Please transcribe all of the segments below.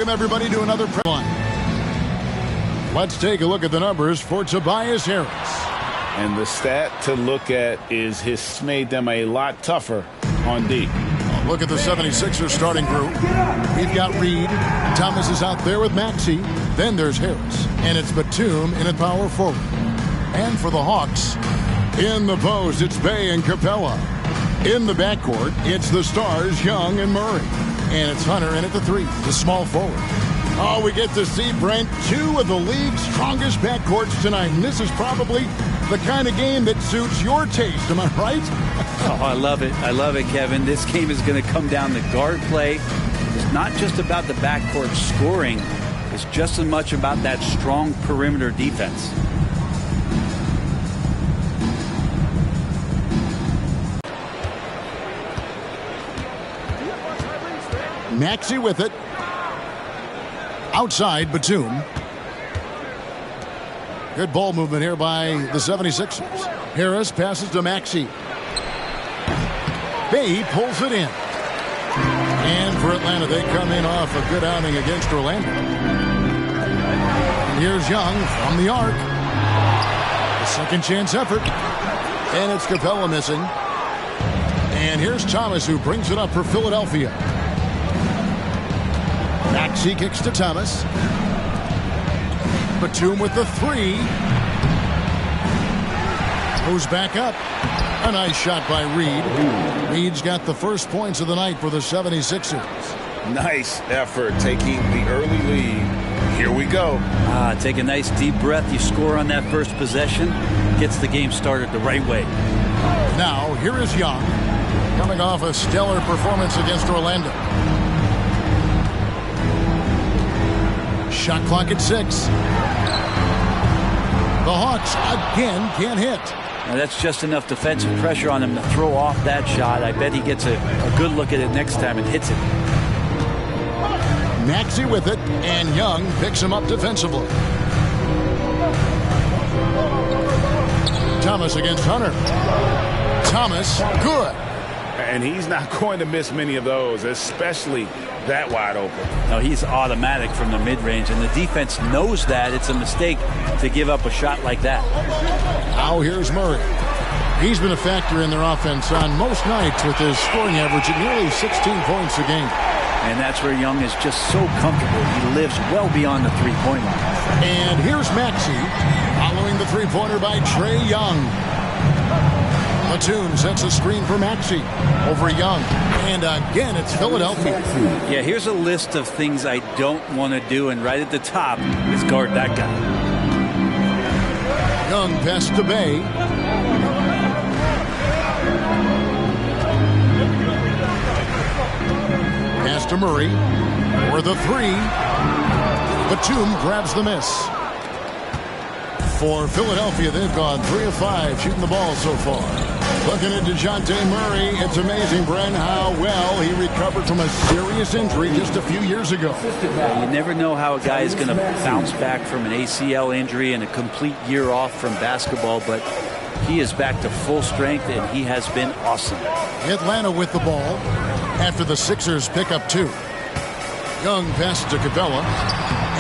Welcome everybody to another one. Let's take a look at the numbers for Tobias Harris. And the stat to look at is he's made them a lot tougher on D. Look at the 76ers starting group. We've got Reed. Thomas is out there with Maxey. Then there's Harris. And it's Batum in at power forward. And for the Hawks, in the post, it's Bey and Capella. In the backcourt, it's the stars, Young and Murray. And it's Hunter in at the 3, the small forward. Oh, we get to see, Brent, 2 of the league's strongest backcourts tonight. And this is probably the kind of game that suits your taste. Am I right? Oh, I love it. I love it, Kevin. This game is going to come down to guard play. It's not just about the backcourt scoring. It's just as much about that strong perimeter defense. Maxey with it. Outside, Batum. Good ball movement here by the 76ers. Harris passes to Maxey. Bey pulls it in. And for Atlanta, they come in off a good outing against Orlando. And here's Young from the arc. A second chance effort. And it's Capella missing. And here's Thomas, who brings it up for Philadelphia. Maxey kicks to Thomas. Batum with the 3. Goes back up. A nice shot by Reed. Reed's got the first points of the night for the 76ers. Nice effort taking the early lead. Here we go. Take a nice deep breath. You score on that first possession. Gets the game started the right way. Now, here is Young. Coming off a stellar performance against Orlando. Shot clock at 6. The Hawks again can't hit. Now that's just enough defensive pressure on him to throw off that shot. I bet he gets a good look at it next time and hits it. Maxey with it, and Young picks him up defensively. Thomas against Hunter. Thomas, good. And he's not going to miss many of those, especially that wide open. No, he's automatic from the mid-range, and the defense knows that. It's a mistake to give up a shot like that. Now here's Murray. He's been a factor in their offense on most nights with his scoring average at nearly 16 points a game. And that's where Young is just so comfortable. He lives well beyond the three-point line. And here's Maxey following the three-pointer by Trae Young. Batum sets a screen for Maxey over Young. And again, it's Philadelphia. Yeah, here's a list of things I don't want to do, and right at the top is guard that guy. Young pass to Bey. Pass to Murray for the 3. Batum grabs the miss. For Philadelphia, they've gone 3 of 5 shooting the ball so far. Looking at DeJounte Murray, it's amazing, Brent, how well he recovered from a serious injury just a few years ago. You never know how a guy is going to bounce back from an ACL injury and a complete year off from basketball, but he is back to full strength, and he has been awesome. Atlanta with the ball after the Sixers pick up 2. Young passes to Capella,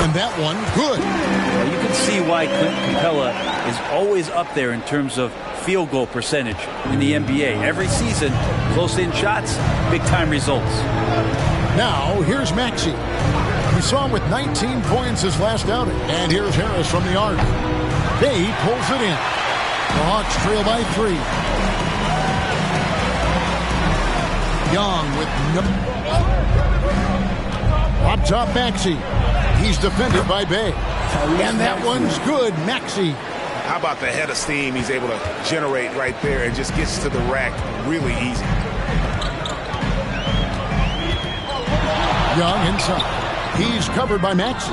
and that one, good. Well, you can see why Clint Capella is always up there in terms of field goal percentage in the NBA. Every season, close-in shots, big-time results. Now, here's Maxey. We saw him with 19 points his last outing. And here's Harris from the arc. Bey pulls it in. The Hawks trail by 3. Young with up top, Maxey. He's defended by Bey. And that one's good. Maxey. How about the head of steam he's able to generate right there and just gets to the rack really easy. Young inside. He's covered by Maxey.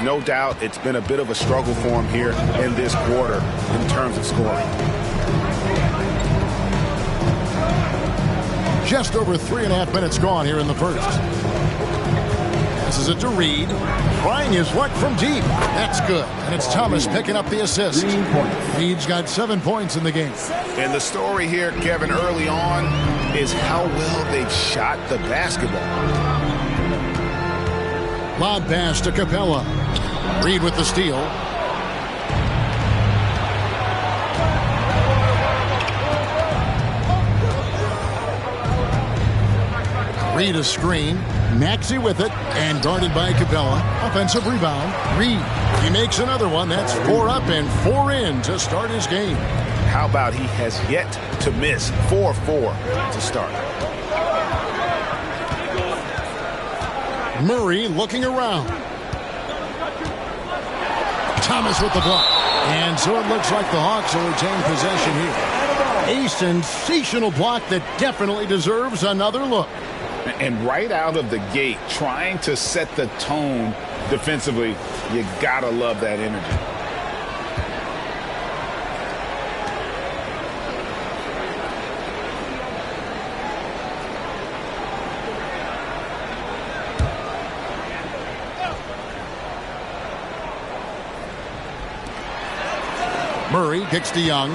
No doubt it's been a bit of a struggle for him here in this quarter in terms of scoring. Just over 3.5 minutes gone here in the first. This is it to Reed. Trying his luck from deep. That's good. And it's Thomas picking up the assist. Reed's got 7 points in the game. And the story here, Kevin, early on is how well they've shot the basketball. Lob pass to Capella. Reed with the steal. Reed a screen. Maxey with it and guarded by Capella. Offensive rebound. Reed. He makes another one. That's 4 up and 4 in to start his game. How about he has yet to miss 4-4 to start. Murray looking around. Thomas with the block. And so it looks like the Hawks will retain possession here. A sensational block that definitely deserves another look. And right out of the gate, trying to set the tone defensively, you gotta love that energy. Murray kicks to Young.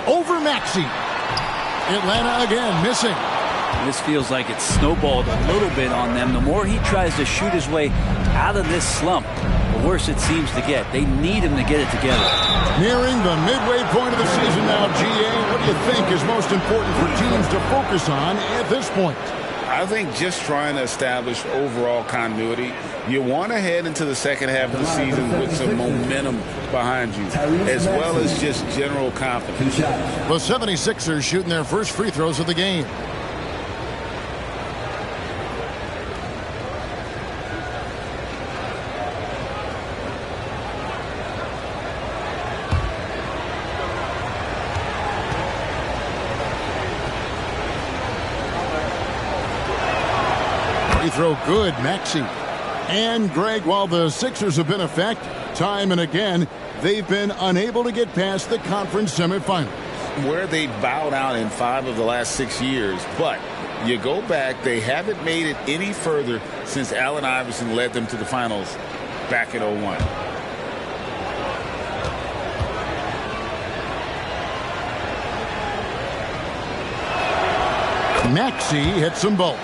Over Maxey. Atlanta again missing. This feels like it's snowballed a little bit on them. The more he tries to shoot his way out of this slump, the worse it seems to get. They need him to get it together. Nearing the midway point of the season now, GA. What do you think is most important for teams to focus on at this point? I think just trying to establish overall continuity. You want to head into the second half of the season with some momentum behind you, as well as just general confidence. The 76ers shooting their first free throws of the game. Free throw good, Maxey. And Greg, while the Sixers have been effective time and again, they've been unable to get past the conference semifinals. Where they bowed out in 5 of the last 6 years, but you go back, they haven't made it any further since Allen Iverson led them to the finals back in 01. Maxey hits them both.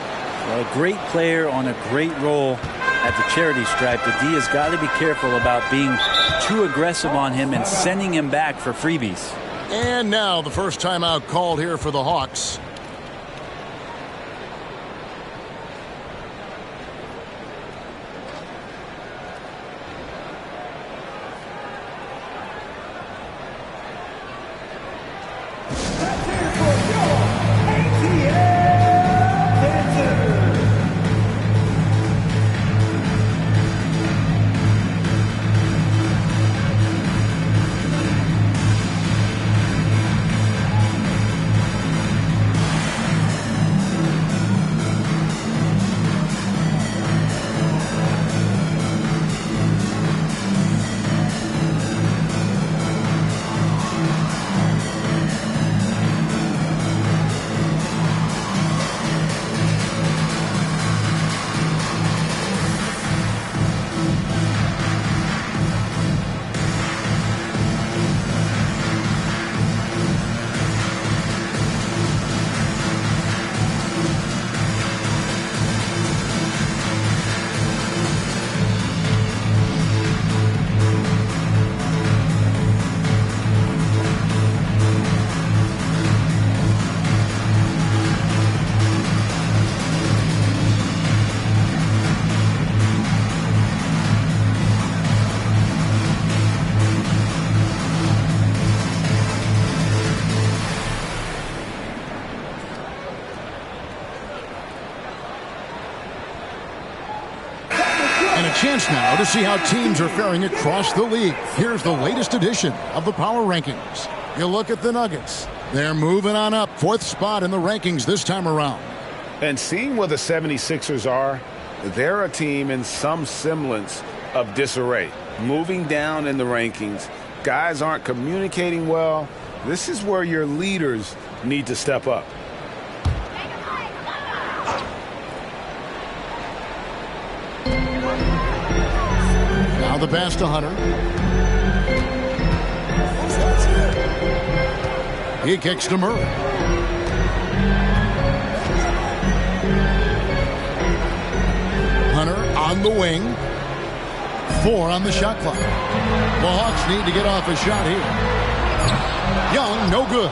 Well, a great player on a great role at the charity stripe. The D has got to be careful about being too aggressive on him and sending him back for freebies. And now the first timeout called here for the Hawks. Chance now to see how teams are faring across the league. Here's the latest edition of the Power Rankings. You look at the Nuggets. They're moving on up. 4th spot in the rankings this time around. And seeing where the 76ers are, they're a team in some semblance of disarray. Moving down in the rankings. Guys aren't communicating well. This is where your leaders need to step up. Now the pass to Hunter. He kicks to Murray. Hunter on the wing. 4 on the shot clock. The Hawks need to get off a shot here. Young, no good.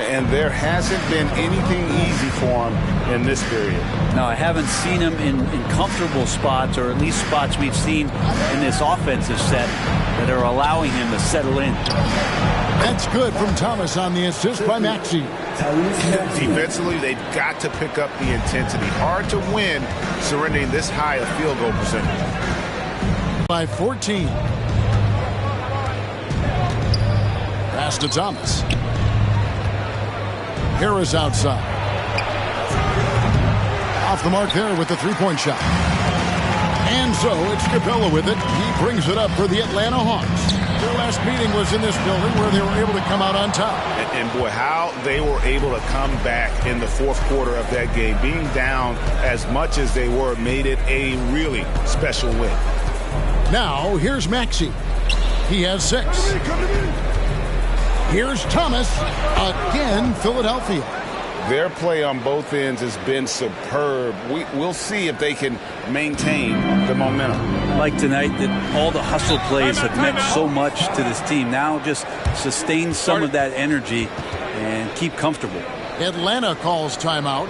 And there hasn't been anything easy for him in this period. No, I haven't seen him in comfortable spots, or at least spots we've seen in this offensive set that are allowing him to settle in. That's good from Thomas on the assist by Maxey. Defensively, they've got to pick up the intensity. Hard to win surrendering this high a field goal percentage. By 14. Pass to Thomas. Harris outside. Off the mark there with the three-point shot. And so it's Capella with it. He brings it up for the Atlanta Hawks. Their last meeting was in this building where they were able to come out on top. And boy, how they were able to come back in the fourth quarter of that game. Being down as much as they were made it a really special win. Now, here's Maxey. He has 6. Here's Thomas. Again, Philadelphia. Their play on both ends has been superb. We'll see if they can maintain the momentum. Like tonight, that all the hustle plays have meant so much to this team. Now just sustain some of that energy and keep comfortable. Atlanta calls timeout.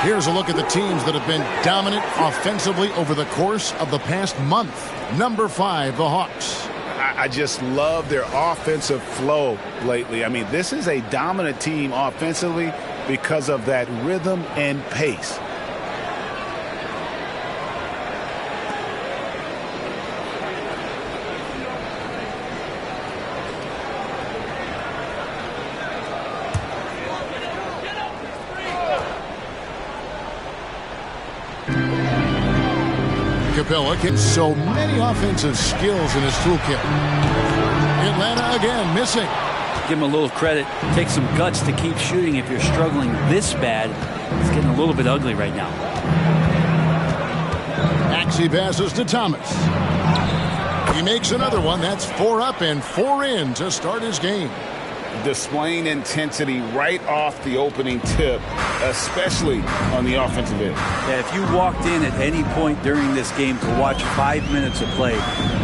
Here's a look at the teams that have been dominant offensively over the course of the past month. Number 5, the Hawks. I just love their offensive flow lately. I mean, this is a dominant team offensively because of that rhythm and pace. Capella gets so many offensive skills in his toolkit. Atlanta again missing. Give him a little credit. Take some guts to keep shooting if you're struggling this bad. It's getting a little bit ugly right now. Maxey passes to Thomas. He makes another one. That's 4 up and 4 in to start his game. Displaying intensity right off the opening tip, especially on the offensive end. Yeah, if you walked in at any point during this game to watch 5 minutes of play,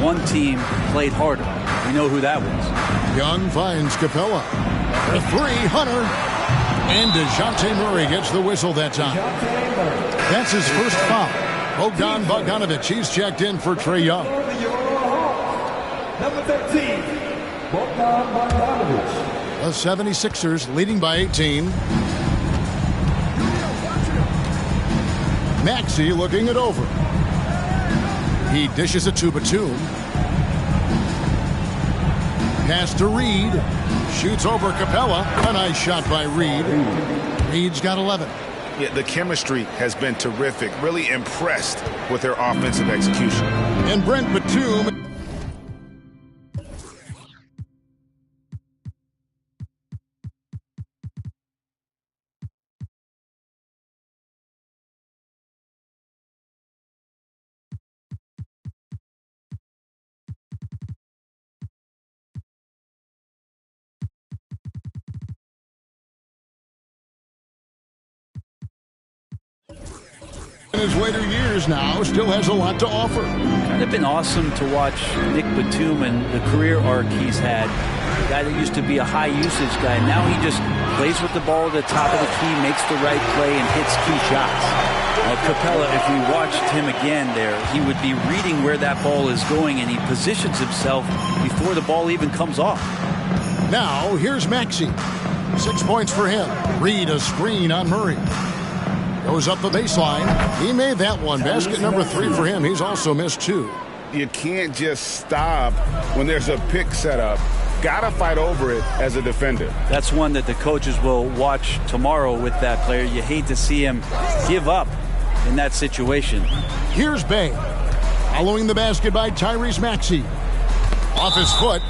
one team played harder. We know who that was. Young finds Capella. The 3, Hunter. And DeJounte Murray gets the whistle that time. That's his first foul. Bogdan Bogdanovic, he's checked in for Trae Young. Number 13, Bogdan Bogdanovic. The 76ers leading by 18. Maxey looking it over. He dishes it to Batum. Pass to Reed. Shoots over Capella. A nice shot by Reed. Reed's got 11. Yeah, the chemistry has been terrific. Really impressed with their offensive execution. And Brent Batum In his later years now, still has a lot to offer. Kind of been awesome to watch Nick Batum and the career arc he's had. A guy that used to be a high usage guy. Now he just plays with the ball at the top of the key, makes the right play, and hits key shots. Capella, if we watched him again there, he would be reading where that ball is going, and he positions himself before the ball even comes off. Now, here's Maxey. 6 points for him. Reed a screen on Murray. Goes up the baseline. He made that one. Basket number 3 for him. He's also missed 2. You can't just stop when there's a pick set up. Gotta fight over it as a defender. That's one that the coaches will watch tomorrow with that player. You hate to see him give up in that situation. Here's Bay. Following the basket by Tyrese Maxey. Off his foot.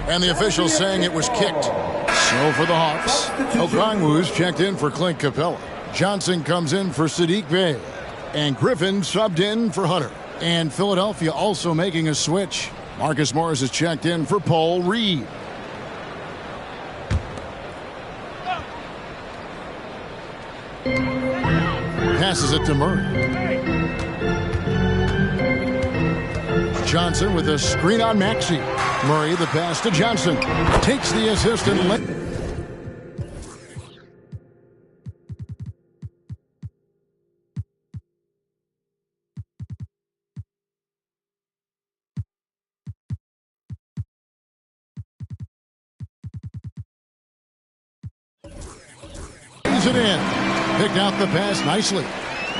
And the officials saying it was kicked. So for the Hawks, Okongwu's checked in for Clint Capella. Johnson comes in for Saddiq Bey. And Griffin subbed in for Hunter. And Philadelphia also making a switch. Marcus Morris is checked in for Paul Reed. Passes it to Murray. Johnson with a screen on Maxey. Murray the pass to Johnson. Takes the assist and it in. Picked out the pass nicely.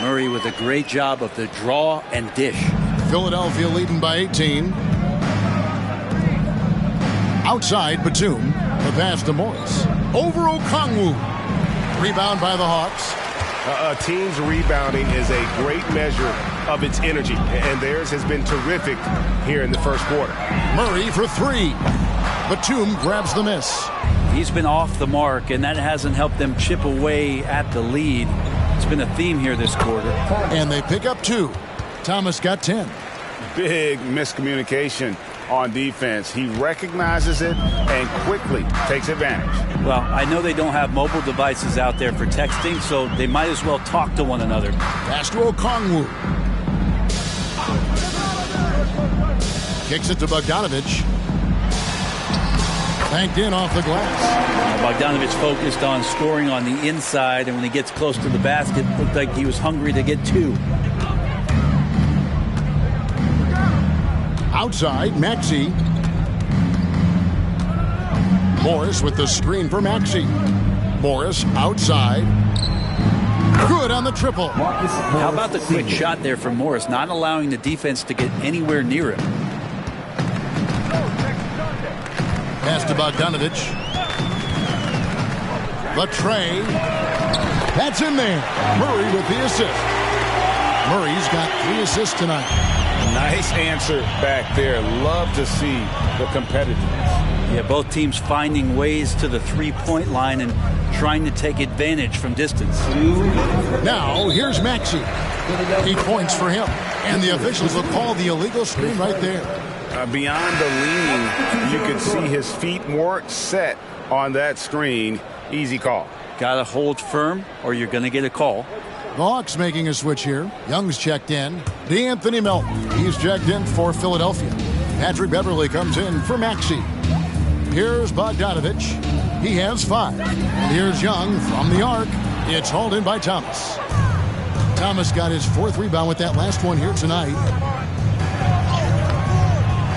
Murray with a great job of the draw and dish. Philadelphia leading by 18. Outside Batum. The pass to Morris. Over Okongwu. Rebound by the Hawks. A team's rebounding is a great measure of its energy, and theirs has been terrific here in the first quarter. Murray for 3. Batum grabs the miss. He's been off the mark, and that hasn't helped them chip away at the lead. It's been a theme here this quarter. And they pick up 2. Thomas got 10. Big miscommunication on defense. He recognizes it and quickly takes advantage. Well, I know they don't have mobile devices out there for texting, so they might as well talk to one another. Pass to Okongwu. Kicks it to Bogdanovich. Banked in off the glass. Bogdanovich focused on scoring on the inside, and when he gets close to the basket, looked like he was hungry to get 2. Outside, Maxey. Morris with the screen for Maxey. Morris outside. Good on the triple. How about the quick shot there from Morris, not allowing the defense to get anywhere near him. Pass to Bogdanovich. The tray. That's in there. Murray with the assist. Murray's got 3 assists tonight. Nice answer back there. Love to see the competitiveness. Yeah, both teams finding ways to the three-point line and trying to take advantage from distance. Now, here's Maxey. 8 points for him. And the officials will call the illegal screen right there. Beyond the leaning, you could see his feet weren't set on that screen. Easy call. Got to hold firm or you're going to get a call. The Hawks making a switch here. Young's checked in. DeAnthony Melton. He's checked in for Philadelphia. Patrick Beverley comes in for Maxey. Here's Bogdanovich. He has 5. And here's Young from the arc. It's hauled in by Thomas. Thomas got his 4th rebound with that last one here tonight.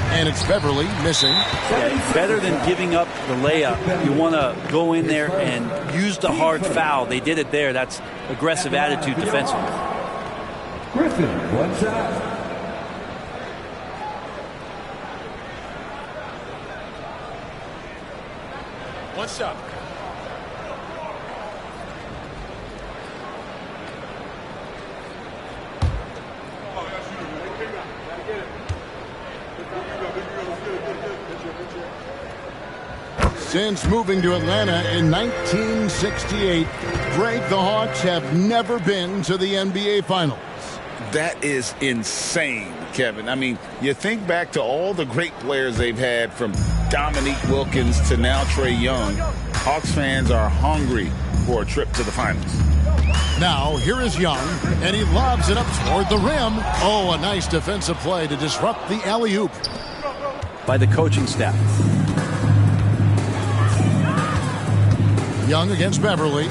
And it's Beverley missing. Yeah, better than giving up the layup. You want to go in there and use the hard foul. They did it there. That's aggressive attitude defensively. Griffin, one shot. One shot. Since moving to Atlanta in 1968, Greg, the Hawks have never been to the NBA Finals. That is insane, Kevin. I mean, you think back to all the great players they've had, from Dominique Wilkins to now Trae Young. Hawks fans are hungry for a trip to the finals. Now, here is Young, and he lobs it up toward the rim. Oh, a nice defensive play to disrupt the alley-oop. By the coaching staff. Young against Beverly.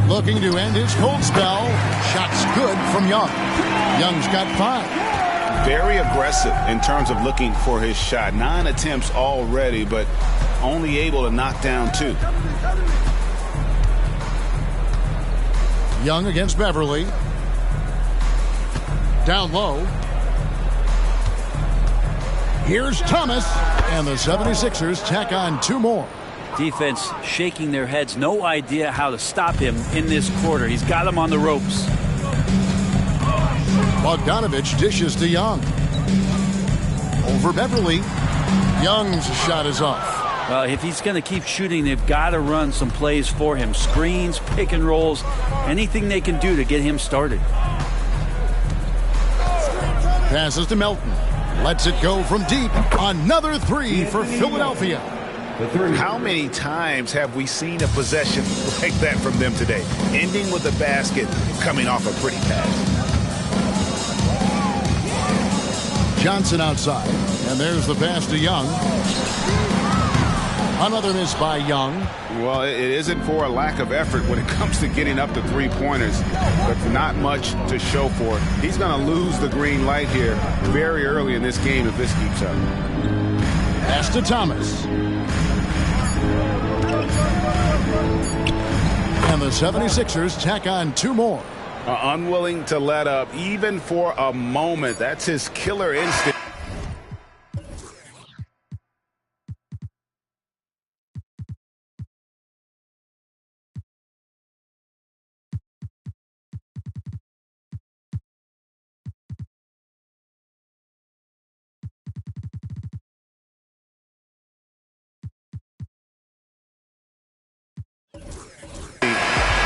Looking to end his cold spell. Shots good from Young. Young's got 5. Very aggressive in terms of looking for his shot. 9 attempts already, but only able to knock down 2. Young against Beverly. Down low. Here's Thomas. And the 76ers tack on 2 more. Defense shaking their heads. No idea how to stop him in this quarter. He's got him on the ropes. Bogdanovich dishes to Young. Over Beverly. Young's shot is off. Well, if he's going to keep shooting, they've got to run some plays for him. Screens, pick and rolls, anything they can do to get him started. Passes to Melton. Lets it go from deep. Another 3 for Philadelphia. How many times have we seen a possession like that from them today? Ending with a basket, coming off a pretty pass. Johnson outside. And there's the pass to Young. Another miss by Young. Well, it isn't for a lack of effort when it comes to getting up to 3-pointers, but not much to show for it. He's going to lose the green light here very early in this game if this keeps up. Pass to Thomas. And the 76ers tack on 2 more. Unwilling to let up even for a moment. That's his killer instinct.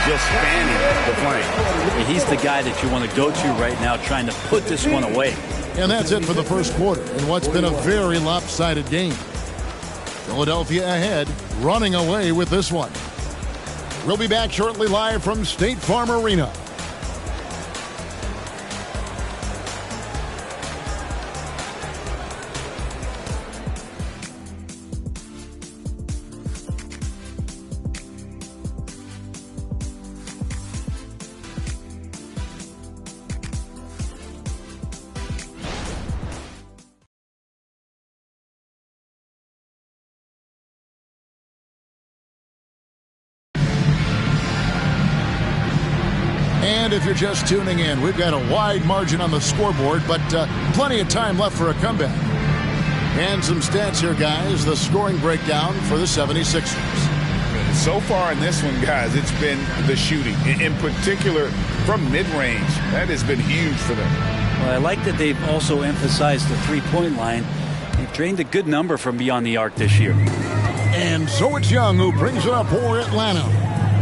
Just fanning the flame. He's the guy that you want to go to right now, trying to put this one away. And that's it for the first quarter in what's been a very lopsided game. Philadelphia ahead, running away with this one. We'll be back shortly live from State Farm Arena. And if you're just tuning in, we've got a wide margin on the scoreboard, but plenty of time left for a comeback. And some stats here, guys. The scoring breakdown for the 76ers. So far in this one, guys, it's been the shooting. In particular, from mid-range. That has been huge for them. Well, I like that they've also emphasized the three-point line. They've drained a good number from beyond the arc this year. And so it's Young who brings it up for Atlanta.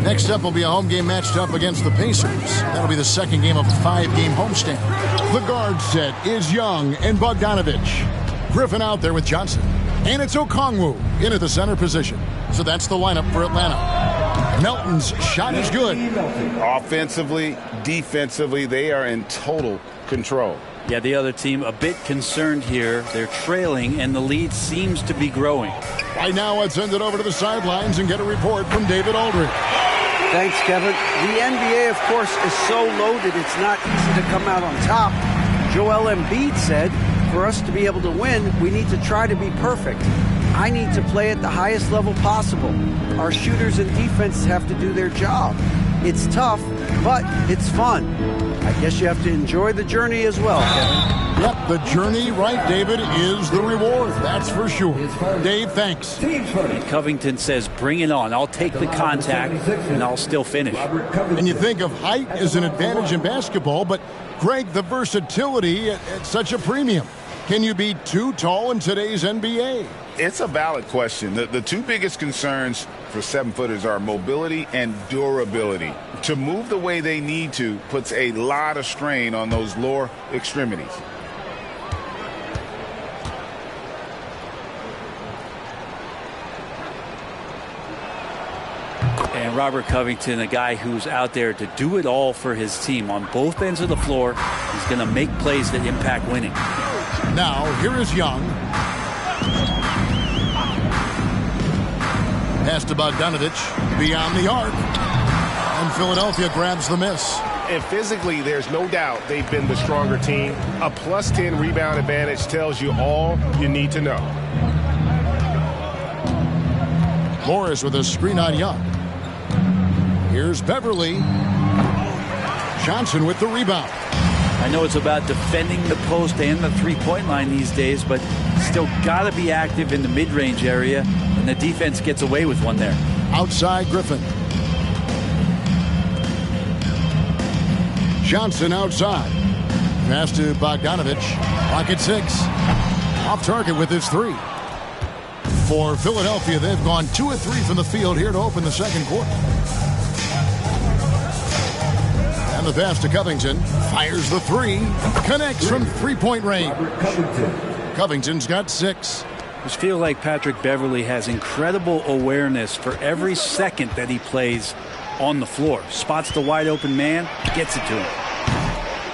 Next up will be a home game matched up against the Pacers. That'll be the second game of a 5-game homestand. The guard set is Young and Bogdanovich. Griffin out there with Johnson. And it's Okongwu in at the center position. So that's the lineup for Atlanta. Melton's shot is good. Offensively, defensively, they are in total control. Yeah, the other team a bit concerned here. They're trailing, and the lead seems to be growing. Right now, let's send it over to the sidelines and get a report from David Aldridge. Thanks, Kevin. The NBA, of course, is so loaded it's not easy to come out on top. Joel Embiid said, for us to be able to win, we need to try to be perfect. I need to play at the highest level possible. Our shooters and defense have to do their job. It's tough, but it's fun. I guess you have to enjoy the journey as well, Kevin. Yep, the journey, right, David, is the reward. That's for sure. Dave, thanks. And Covington says, bring it on. I'll take the contact, and I'll still finish. And you think of height as an advantage in basketball, but, Greg, the versatility at such a premium. Can you be too tall in today's NBA? It's a valid question. The two biggest concerns for 7-footers are mobility and durability. To move the way they need to puts a lot of strain on those lower extremities. And Robert Covington, a guy who's out there to do it all for his team on both ends of the floor. He's going to make plays that impact winning. Now, here is Young. Pass to Bogdanovich beyond the arc. And Philadelphia grabs the miss. And physically, there's no doubt they've been the stronger team. A +10 rebound advantage tells you all you need to know. Morris with a screen on Young. Here's Beverly. Johnson with the rebound. I know it's about defending the post and the three-point line these days, but still got to be active in the mid-range area, and the defense gets away with one there. Outside Griffin. Johnson outside. Pass to Bogdanovich. Clock at 6. Off target with his 3. For Philadelphia, they've gone 2 of 3 from the field here to open the second quarter. And the pass to Covington. Fires the 3. Connects from three-point range. Covington's got 6. I just feel like Patrick Beverly has incredible awareness for every second that he plays on the floor. Spots the wide open man, gets it to him.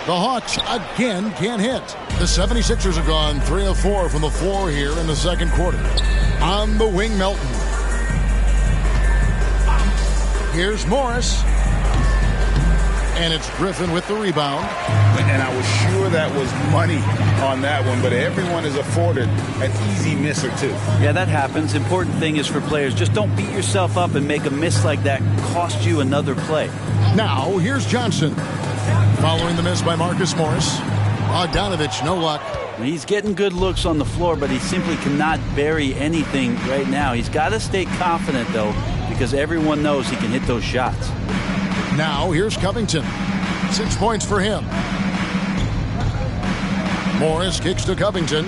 The Hawks again can't hit. The 76ers have gone 3 of 4 from the floor here in the second quarter. On the wing, Melton. Here's Morris. And it's Griffin with the rebound. And I was sure that was money on that one, but everyone is afforded an easy miss or 2. Yeah, that happens. Important thing is for players, just don't beat yourself up and make a miss like that cost you another play. Now, here's Johnson. Following the miss by Marcus Morris. Bogdanovich, no luck. He's getting good looks on the floor, but he simply cannot bury anything right now. He's got to stay confident, though, because everyone knows he can hit those shots. Now, here's Covington. 6 points for him. Morris kicks to Covington.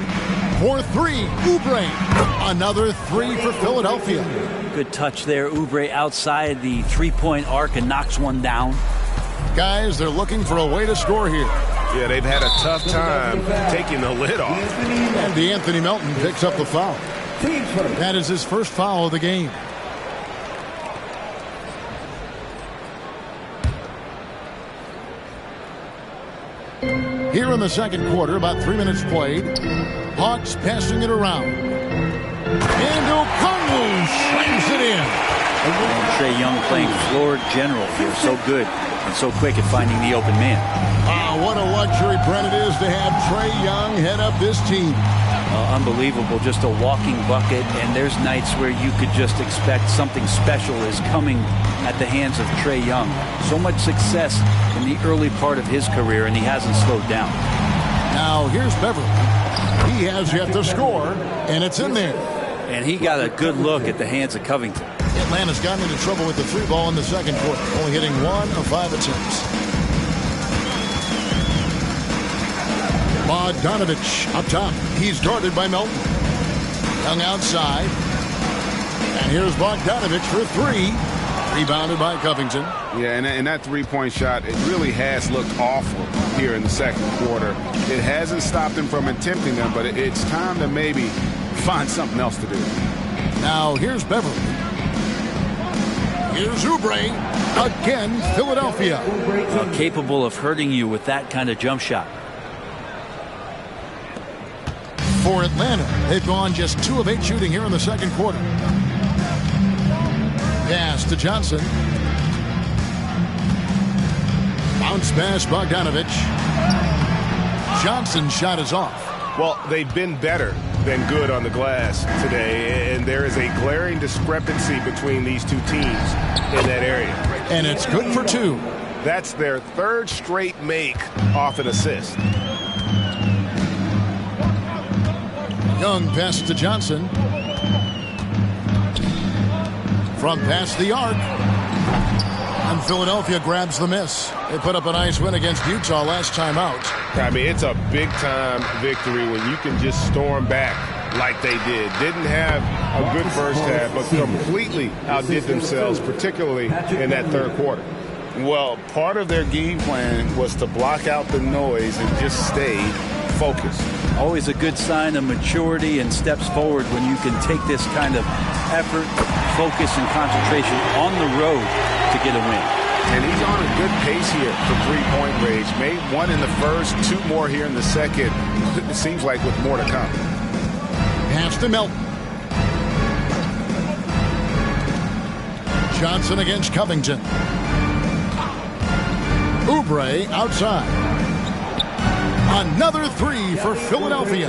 For 3, Oubre. Another 3 for Philadelphia. Good touch there. Oubre outside the three-point arc and knocks one down. Guys, they're looking for a way to score here. Yeah, they've had a tough time taking the lid off. And DeAnthony Melton picks up the foul. That is his first foul of the game. Here in the second quarter, about 3 minutes played. Hawks passing it around. And Okongwu slams it in. And Trae Young playing floor general here. So good and so quick at finding the open man. What a luxury, Brent, it is to have Trae Young head up this team. Unbelievable. Just a walking bucket. And there's nights where you could just expect something special is coming at the hands of Trae Young. So much success in the early part of his career, and he hasn't slowed down. Now, here's Beverly. He has yet to score, and it's in there. And he got a good look at the hands of Covington. Atlanta's gotten into trouble with the 3 ball in the second quarter, only hitting 1 of 5 attempts. Bogdanovich up top. He's guarded by Melton. Young outside. And here's Bogdanovich for 3. Rebounded by Covington. Yeah, and that three-point shot, it really has looked awful here in the second quarter. It hasn't stopped him from attempting them, but it's time to maybe find something else to do. Now, here's Beverly. Here's Oubre. Again, Philadelphia. Capable of hurting you with that kind of jump shot. For Atlanta, they've gone just 2 of 8 shooting here in the second quarter. Pass to Johnson. Bounce pass, Bogdanovich. Johnson's shot is off. Well, they've been better than good on the glass today, and there is a glaring discrepancy between these two teams in that area. And it's good for 2. That's their 3rd straight make off an assist. Young pass to Johnson. From past the arc. And Philadelphia grabs the miss. They put up a nice win against Utah last time out. I mean, it's a big-time victory when you can just storm back like they did. Didn't have a good first half, but completely outdid themselves, particularly in that third quarter. Well, part of their game plan was to block out the noise and just stay focused. Always a good sign of maturity and steps forward when you can take this kind of effort, focus, and concentration on the road to get a win. And he's on a good pace here for three-point range. Made one in the first, two more here in the second. It seems like with more to come. Pass to Melton. Johnson against Covington. Oubre outside. Another three for Philadelphia.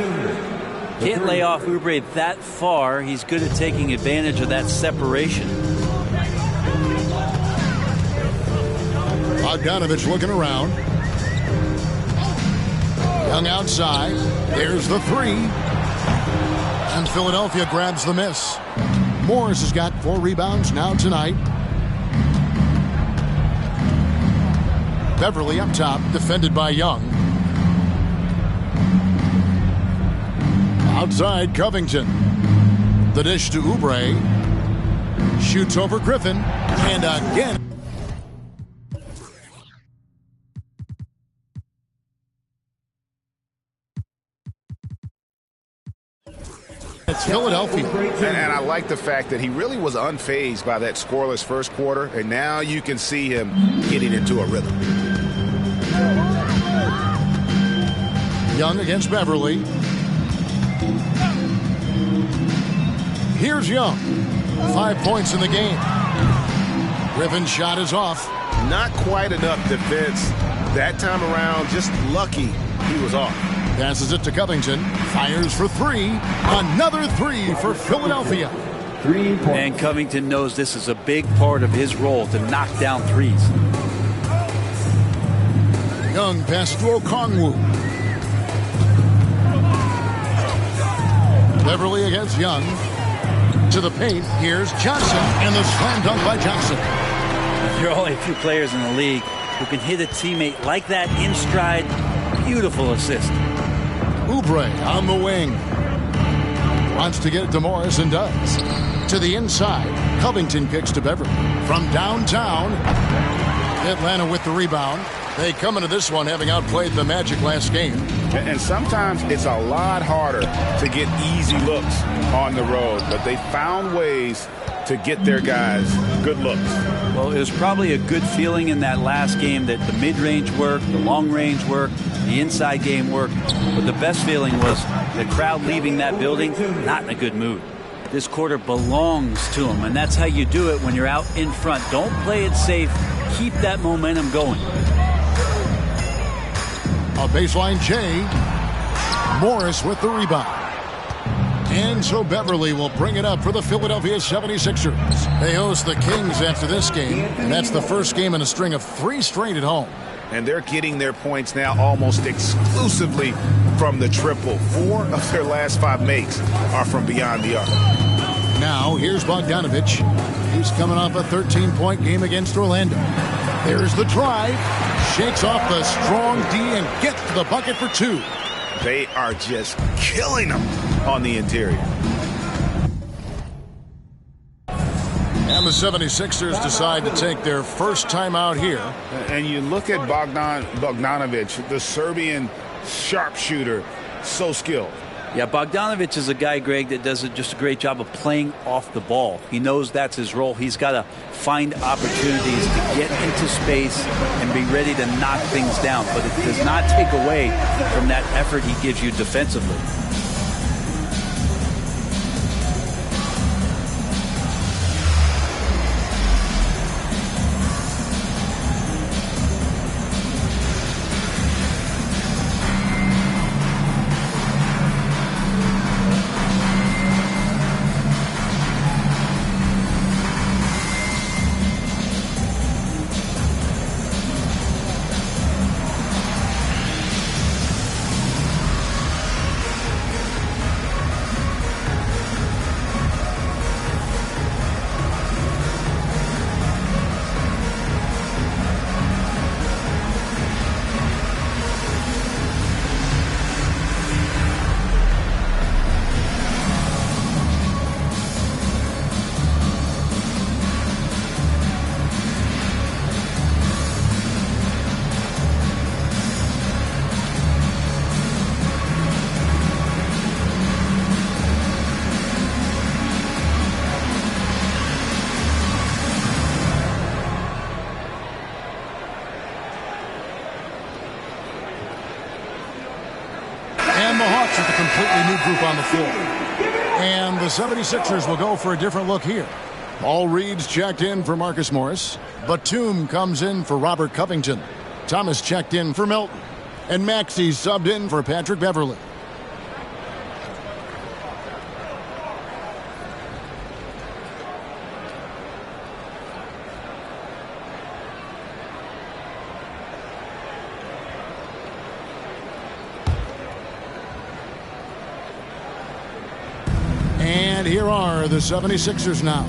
Can't lay off Oubre that far. He's good at taking advantage of that separation. Bogdanovich looking around. Young outside. There's the three. And Philadelphia grabs the miss. Morris has got 4 rebounds now tonight. Beverly up top, defended by Young. Outside, Covington. The dish to Oubre. Shoots over Griffin. And again. It's Philadelphia. And I like the fact that he really was unfazed by that scoreless first quarter, and now you can see him getting into a rhythm. Young against Beverly. Here's Young. 5 points in the game. Griffin's shot is off. Not quite enough defense that time around. Just lucky he was off. Passes it to Covington. Fires for three. Another three for Philadelphia. 3 points. And Covington knows this is a big part of his role to knock down threes. Young passes to Okongwu. Beverly against Young. To the paint. Here's Johnson. And the slam dunk by Johnson. There are only a few players in the league who can hit a teammate like that in stride. Beautiful assist. Oubre on the wing. Wants to get it to Morris and does. To the inside. Covington kicks to Beverly. From downtown. Atlanta with the rebound. They come into this one having outplayed the Magic last game. And sometimes it's a lot harder to get easy looks on the road, but they found ways to get their guys good looks. Well, it was probably a good feeling in that last game that the mid-range worked, the long-range worked, the inside game worked. But the best feeling was the crowd leaving that building not in a good mood. This quarter belongs to them, and that's how you do it when you're out in front. Don't play it safe. Keep that momentum going. A baseline J. Morris with the rebound. And so Beverly will bring it up for the Philadelphia 76ers. They host the Kings after this game, and that's the first game in a string of 3 straight at home. And they're getting their points now almost exclusively from the triple. 4 of their last 5 makes are from beyond the arc. Now, here's Bogdanovich. He's coming off a 13-point game against Orlando. There's the drive. Shakes off the strong D and gets to the bucket for 2. They are just killing them on the interior. And the 76ers decide to take their first time out here. And you look at Bogdanovich, the Serbian sharpshooter, so skilled. Yeah, Bogdanovich is a guy, Greg, that does just a great job of playing off the ball. He knows that's his role. He's got to find opportunities to get into space and be ready to knock things down. But it does not take away from that effort he gives you defensively. completely new group on the floor. And the 76ers will go for a different look here. Paul Reed's checked in for Marcus Morris. Batum comes in for Robert Covington. Thomas checked in for Melton. And Maxey subbed in for Patrick Beverley. And here are the 76ers now.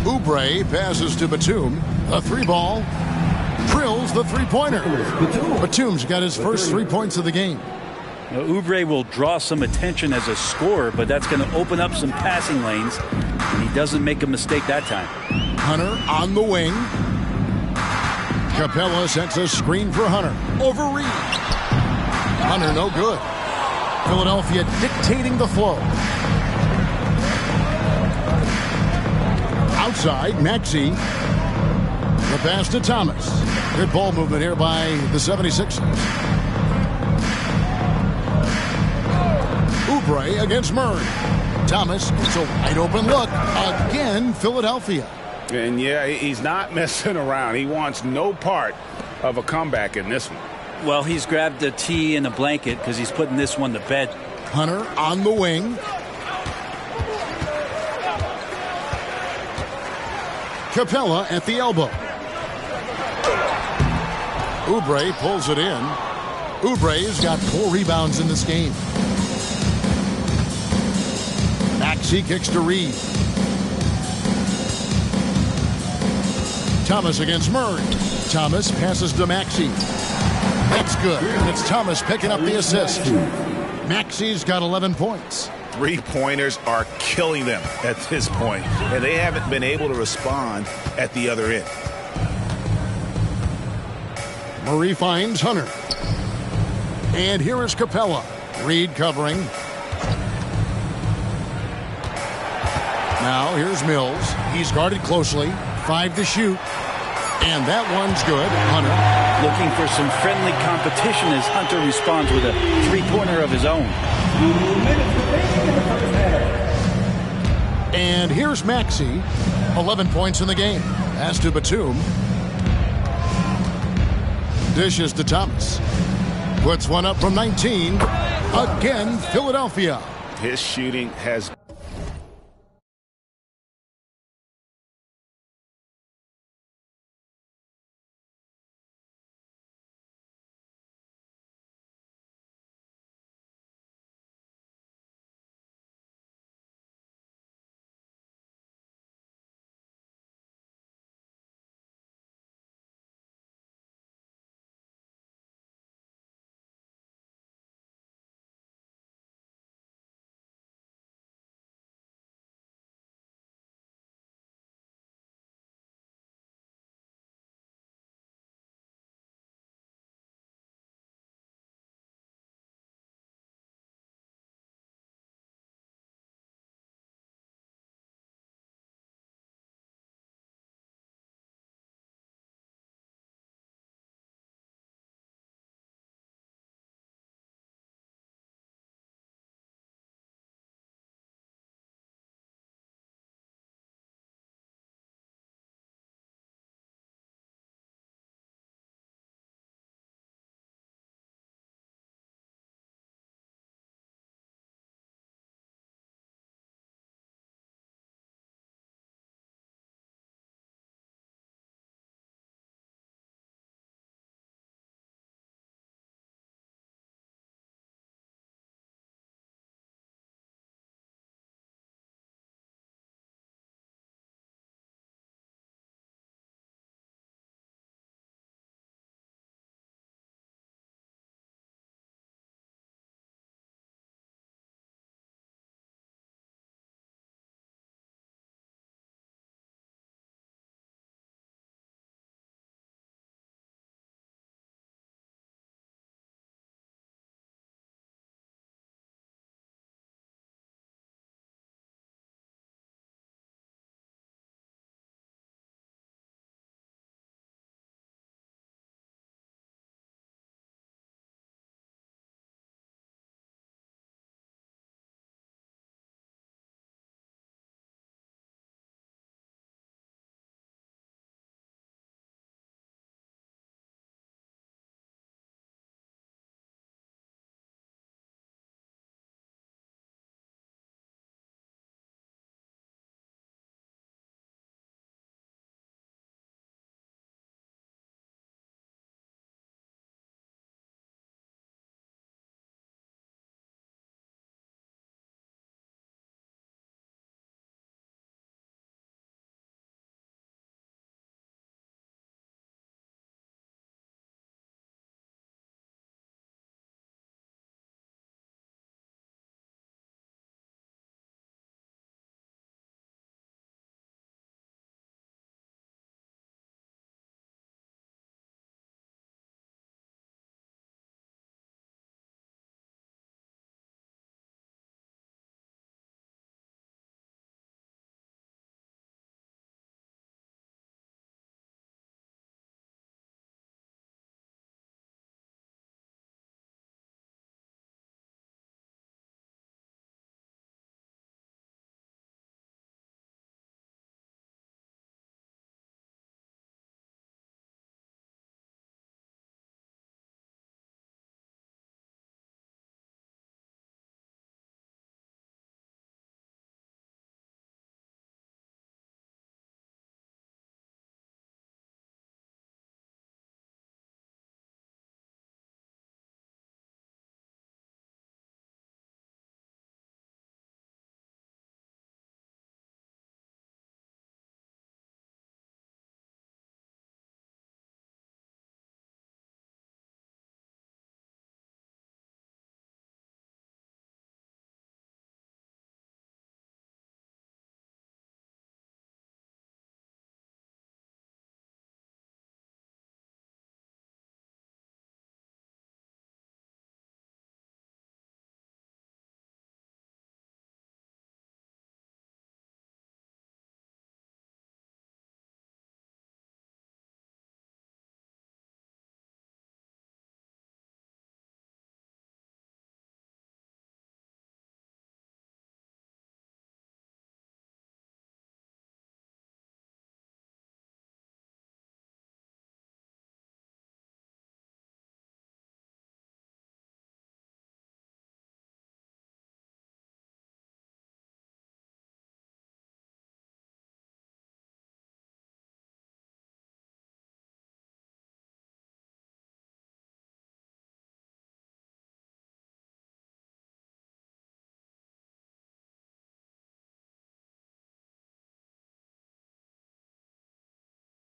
Oubre passes to Batum. A three ball. Drills the three-pointer. Batum's got his first 3 points of the game. Now, Oubre will draw some attention as a scorer, but that's going to open up some passing lanes, and he doesn't make a mistake that time. Hunter on the wing. Capella sets a screen for Hunter. Over Reed. Hunter no good. Philadelphia dictating the flow. Outside, Maxey. The pass to Thomas. Good ball movement here by the 76ers. Oubre against Murray. Thomas gets a wide open look. Again, Philadelphia. And yeah, he's not messing around. He wants no part of a comeback in this one. Well, he's grabbed a tee and a blanket because he's putting this one to bed. Hunter on the wing. Capella at the elbow. Oubre pulls it in. Oubre's got 4 rebounds in this game. Maxey kicks to Reed. Thomas against Murray. Thomas passes to Maxey. That's good. And it's Thomas picking up the assist. Maxey's got 11 points. Three-pointers are killing them at this point, and they haven't been able to respond at the other end. Murray finds Hunter. And here is Capella. Reed covering. Now here's Mills. He's guarded closely. 5 to shoot. And that one's good. Hunter. Looking for some friendly competition as Hunter responds with a three-pointer of his own. And here's Maxey. 11 points in the game. Pass to Batum. Dishes to Thomas. Puts one up from 19. Again, Philadelphia. His shooting has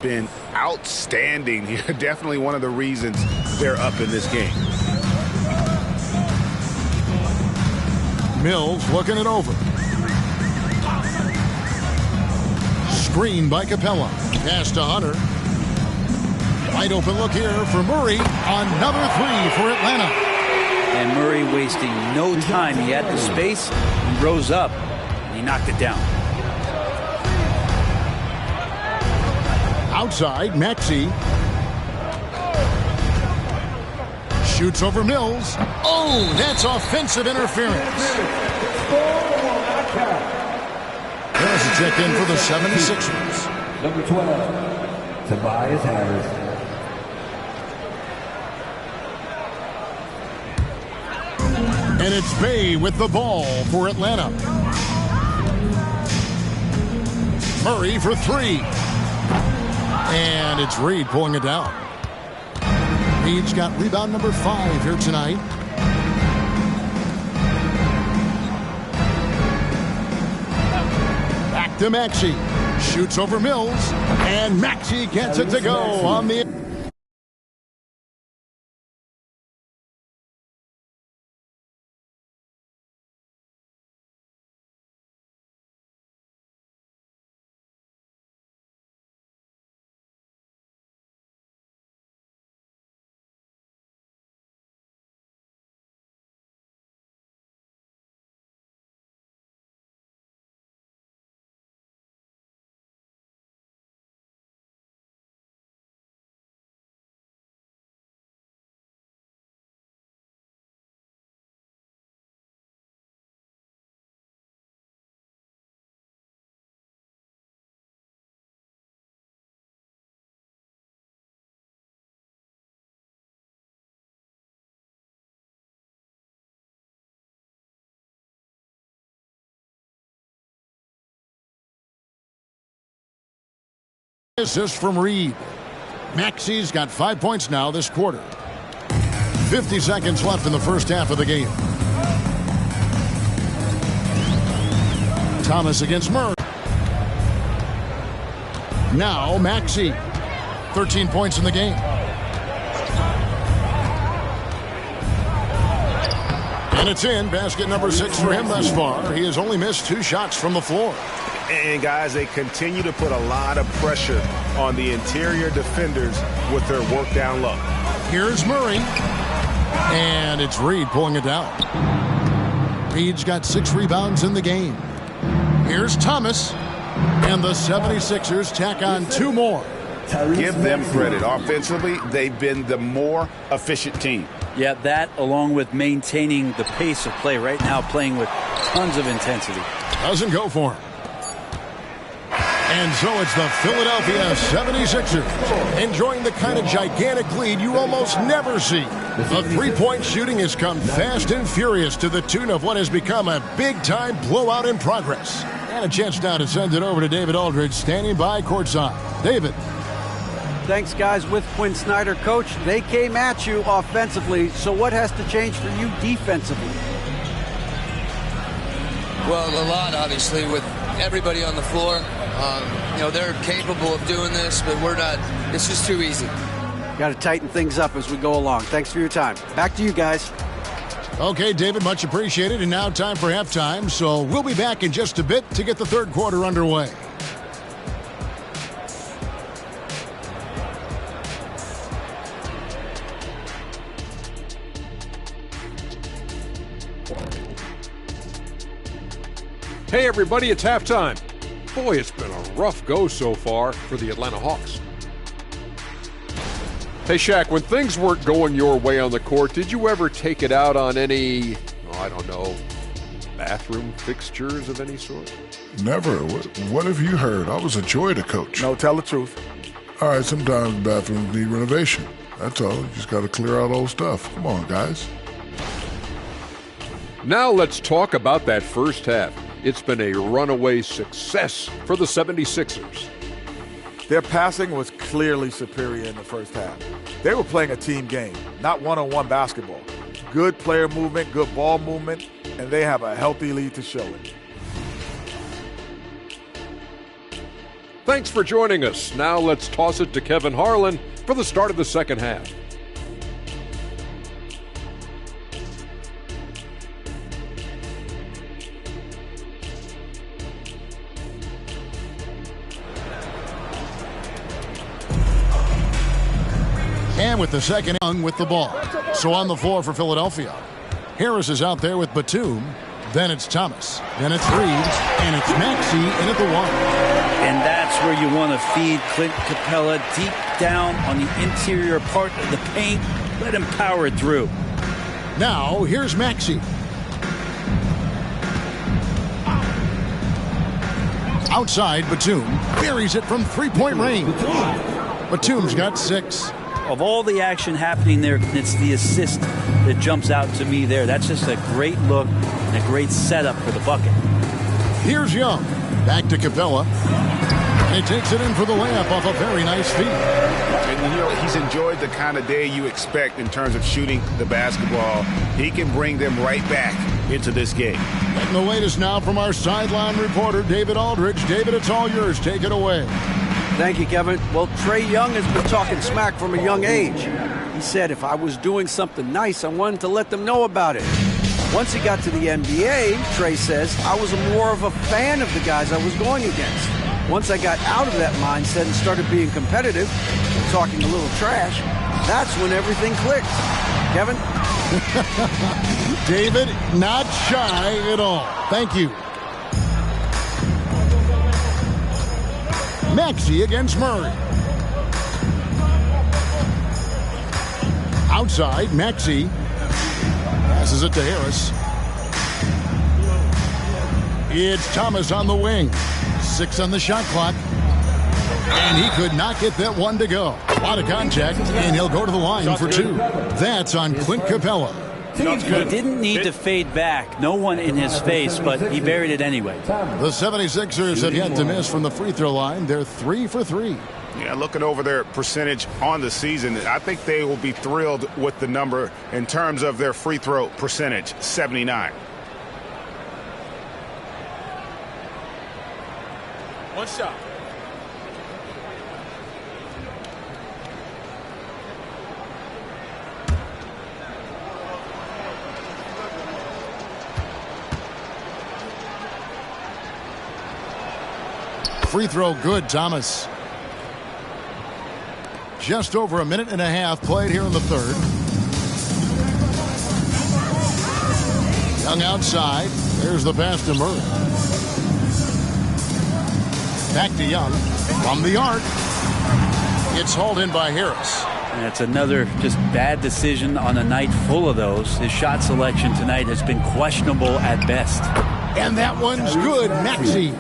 been outstanding here. Definitely one of the reasons they're up in this game. Mills looking it over. Screen by Capella. Pass to Hunter. Wide open look here for Murray. Another three for Atlanta. And Murray wasting no time. He had the space. He rose up. And he knocked it down. Outside, Maxey. Shoots over Mills. Oh, that's offensive interference. There's a check in for the 76ers. Number 12, Tobias Harris. And it's Bay with the ball for Atlanta. Murray for three. And it's Reed pulling it down. Reed's got rebound number 5 here tonight. Back to Maxey. Shoots over Mills. And Maxey gets it to go on the... Assist from Reed. Maxey's got 5 points now this quarter. 50 seconds left in the first half of the game. Thomas against Murray. Now Maxey. 13 points in the game. And it's in. Basket number 6 for him thus far. He has only missed 2 shots from the floor. And, guys, they continue to put a lot of pressure on the interior defenders with their work down low. Here's Murray. And it's Reed pulling it down. Reed's got 6 rebounds in the game. Here's Thomas. And the 76ers tack on 2 more. Give them credit. Offensively, they've been the more efficient team. Yeah, that along with maintaining the pace of play right now, playing with tons of intensity. Doesn't go for him. And so it's the Philadelphia 76ers enjoying the kind of gigantic lead you almost never see. The three-point shooting has come fast and furious to the tune of what has become a big-time blowout in progress. And a chance now to send it over to David Aldridge standing by courtside. David. Thanks, guys. With Quinn Snyder, Coach, they came at you offensively. So what has to change for you defensively? Well, a lot, obviously, with everybody on the floor. You know, they're capable of doing this, but we're not. It's just too easy. Got to tighten things up as we go along. Thanks for your time. Back to you guys. Okay, David, much appreciated. And now time for halftime. So we'll be back in just a bit to get the third quarter underway. Hey everybody, it's halftime. Boy, it's been a rough go so far for the Atlanta Hawks. Hey Shaq, when things weren't going your way on the court, did you ever take it out on any, I don't know, bathroom fixtures of any sort? Never. What have you heard? I was a joy to coach. No, tell the truth. All right, sometimes bathrooms need renovation. That's all. You just got to clear out old stuff. Come on, guys. Now let's talk about that first half. It's been a runaway success for the 76ers. Their passing was clearly superior in the first half. They were playing a team game, not one-on-one basketball. Good player movement, good ball movement, and they have a healthy lead to show it. Thanks for joining us. Now let's toss it to Kevin Harlan for the start of the second half. And with the second, Young with the ball. So on the floor for Philadelphia. Harris is out there with Batum. Then it's Thomas. Then it's Reeves. And it's Maxey in at the one. And that's where you want to feed Clint Capella, deep down on the interior part of the paint. Let him power it through. Now, here's Maxey. Outside, Batum buries it from three-point range. Batum's got 6. Of all the action happening there, it's the assist that jumps out to me there. That's just a great look and a great setup for the bucket. Here's Young. Back to Capella. And he takes it in for the layup off a very nice feed. And, you know, he's enjoyed the kind of day you expect in terms of shooting the basketball. He can bring them right back into this game. Getting the latest now from our sideline reporter, David Aldridge. David, it's all yours. Take it away. Thank you, Kevin. Well, Trae Young has been talking smack from a young age. He said if I was doing something nice, I wanted to let them know about it. Once he got to the NBA, Trae says, I was more of a fan of the guys I was going against. Once I got out of that mindset and started being competitive, talking a little trash, that's when everything clicked. Kevin? David, not shy at all. Thank you. Maxey against Murray. Outside, Maxey passes it to Harris. It's Thomas on the wing. 6 on the shot clock. And he could not get that one to go. A lot of contact, and he'll go to the line for 2. That's on Clint Capella. He didn't need to fade back. No one in his face, but he buried it anyway. The 76ers have yet to miss from the free throw line. They're 3 for 3. Yeah, looking over their percentage on the season, I think they will be thrilled with the number in terms of their free throw percentage, 79. One shot. Free throw good, Thomas. Just over a minute and a half played here in the third. Young outside. There's the pass to Murray. Back to Young. From the arc. It's hauled in by Harris. And that's another just bad decision on a night full of those. His shot selection tonight has been questionable at best. And that one's good, Maxey.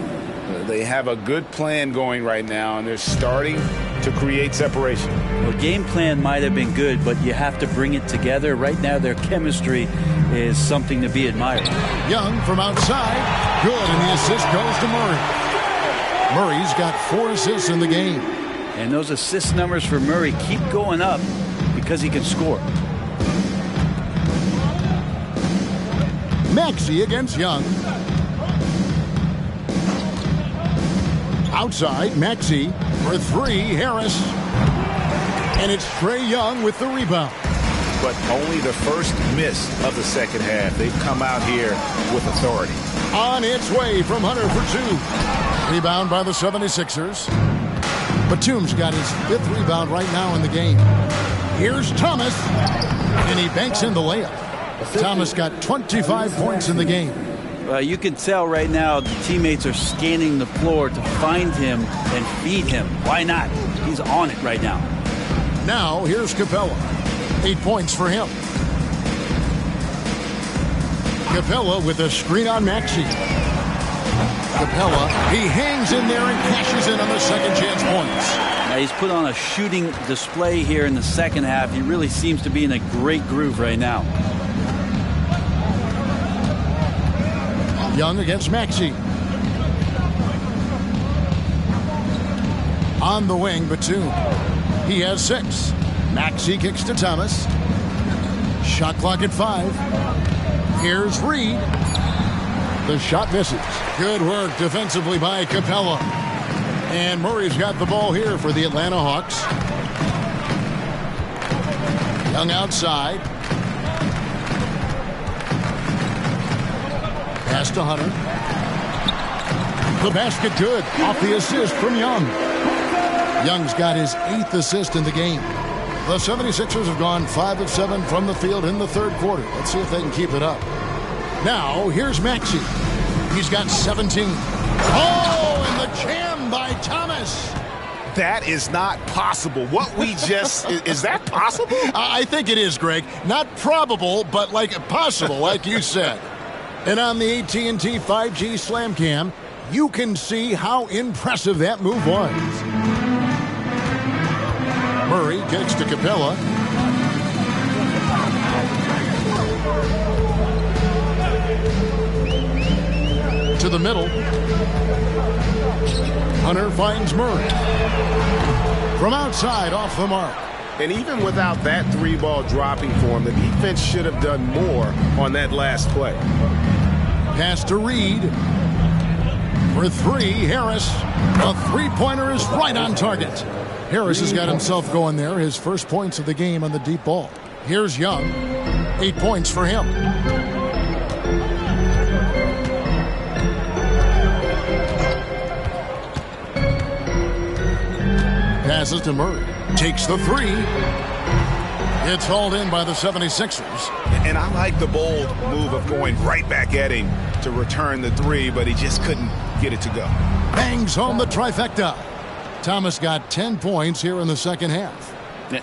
They have a good plan going right now, and they're starting to create separation. Well, game plan might have been good, but you have to bring it together. Right now, their chemistry is something to be admired. Young from outside. Good, and the assist goes to Murray. Murray's got 4 assists in the game. And those assist numbers for Murray keep going up because he can score. Maxey against Young. Outside, Maxey for 3, Harris. And it's Trae Young with the rebound. But only the first miss of the second half. They've come out here with authority. On its way from Hunter for 2. Rebound by the 76ers. Batum's got his 5th rebound right now in the game. Here's Thomas. And he banks in the layup. Thomas got 25 points in the game. You can tell right now the teammates are scanning the floor to find him and feed him. Why not? He's on it right now. Now, here's Capella. 8 points for him. Capella with a screen on Maxey. Capella, he hangs in there and cashes in on the second chance points. Now he's put on a shooting display here in the second half. He really seems to be in a great groove right now. Young against Maxey. On the wing, Batum. He has 6. Maxey kicks to Thomas. Shot clock at 5. Here's Reed. The shot misses. Good work defensively by Capella. And Murray's got the ball here for the Atlanta Hawks. Young outside. Pass to Hunter. The basket good. Off the assist from Young. Young's got his 8th assist in the game. The 76ers have gone 5 of 7 from the field in the third quarter. Let's see if they can keep it up. Now, here's Maxey. He's got 17. Oh, and the jam by Thomas. That is not possible. What we just, is that possible? I think it is, Greg. Not probable, but like possible, like you said. And on the AT&T 5G Slam Cam, you can see how impressive that move was. Murray kicks to Capella. To the middle. Hunter finds Murray. From outside, off the mark. And even without that 3-ball dropping for him, the defense should have done more on that last play. Pass to Reed. For 3, Harris. A 3-pointer is right on target. Harris has got himself going there. His first points of the game on the deep ball. Here's Young. 8 points for him. Passes to Murray. Takes the 3. It's hauled in by the 76ers. And I like the bold move of going right back at him to return the 3, but he just couldn't get it to go. Bangs home the trifecta. Thomas got 10 points here in the second half.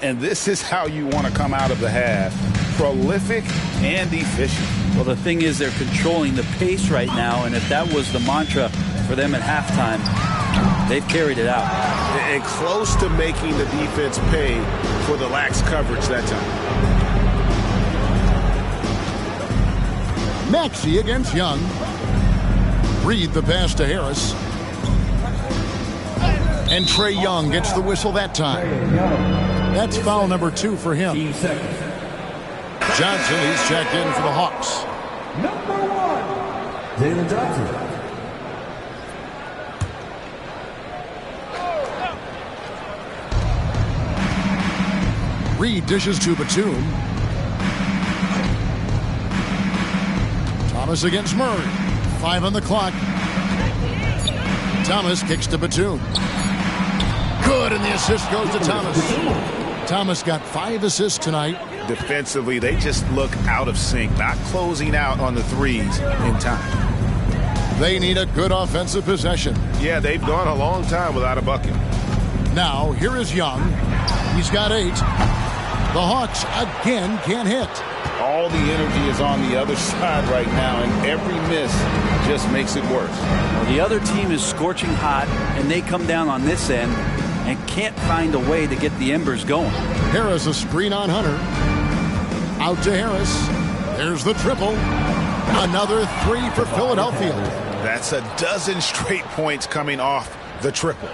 And this is how you want to come out of the half. Prolific and efficient. Well, the thing is they're controlling the pace right now, and if that was the mantra for them at halftime, they've carried it out. And close to making the defense pay for the lax coverage that time. Maxey against Young. Reed the pass to Harris. And Trae Young gets the whistle that time. That's foul number 2 for him. Johnson, he's checked in for the Hawks. Number 1, Jalen Johnson. Reed dishes to Batum. Thomas against Murray. 5 on the clock. Thomas kicks to Batum. Good, and the assist goes to Thomas. Thomas got 5 assists tonight. Defensively, they just look out of sync, not closing out on the 3s in time. They need a good offensive possession. Yeah, they've gone a long time without a bucket. Now, here is Young. He's got 8. The Hawks again can't hit. All the energy is on the other side right now, and every miss just makes it worse. Well, the other team is scorching hot, and they come down on this end and can't find a way to get the embers going. Harris a screen on Hunter. Out to Harris. There's the triple. Another 3 for Philadelphia. That's a dozen straight points coming off the triple.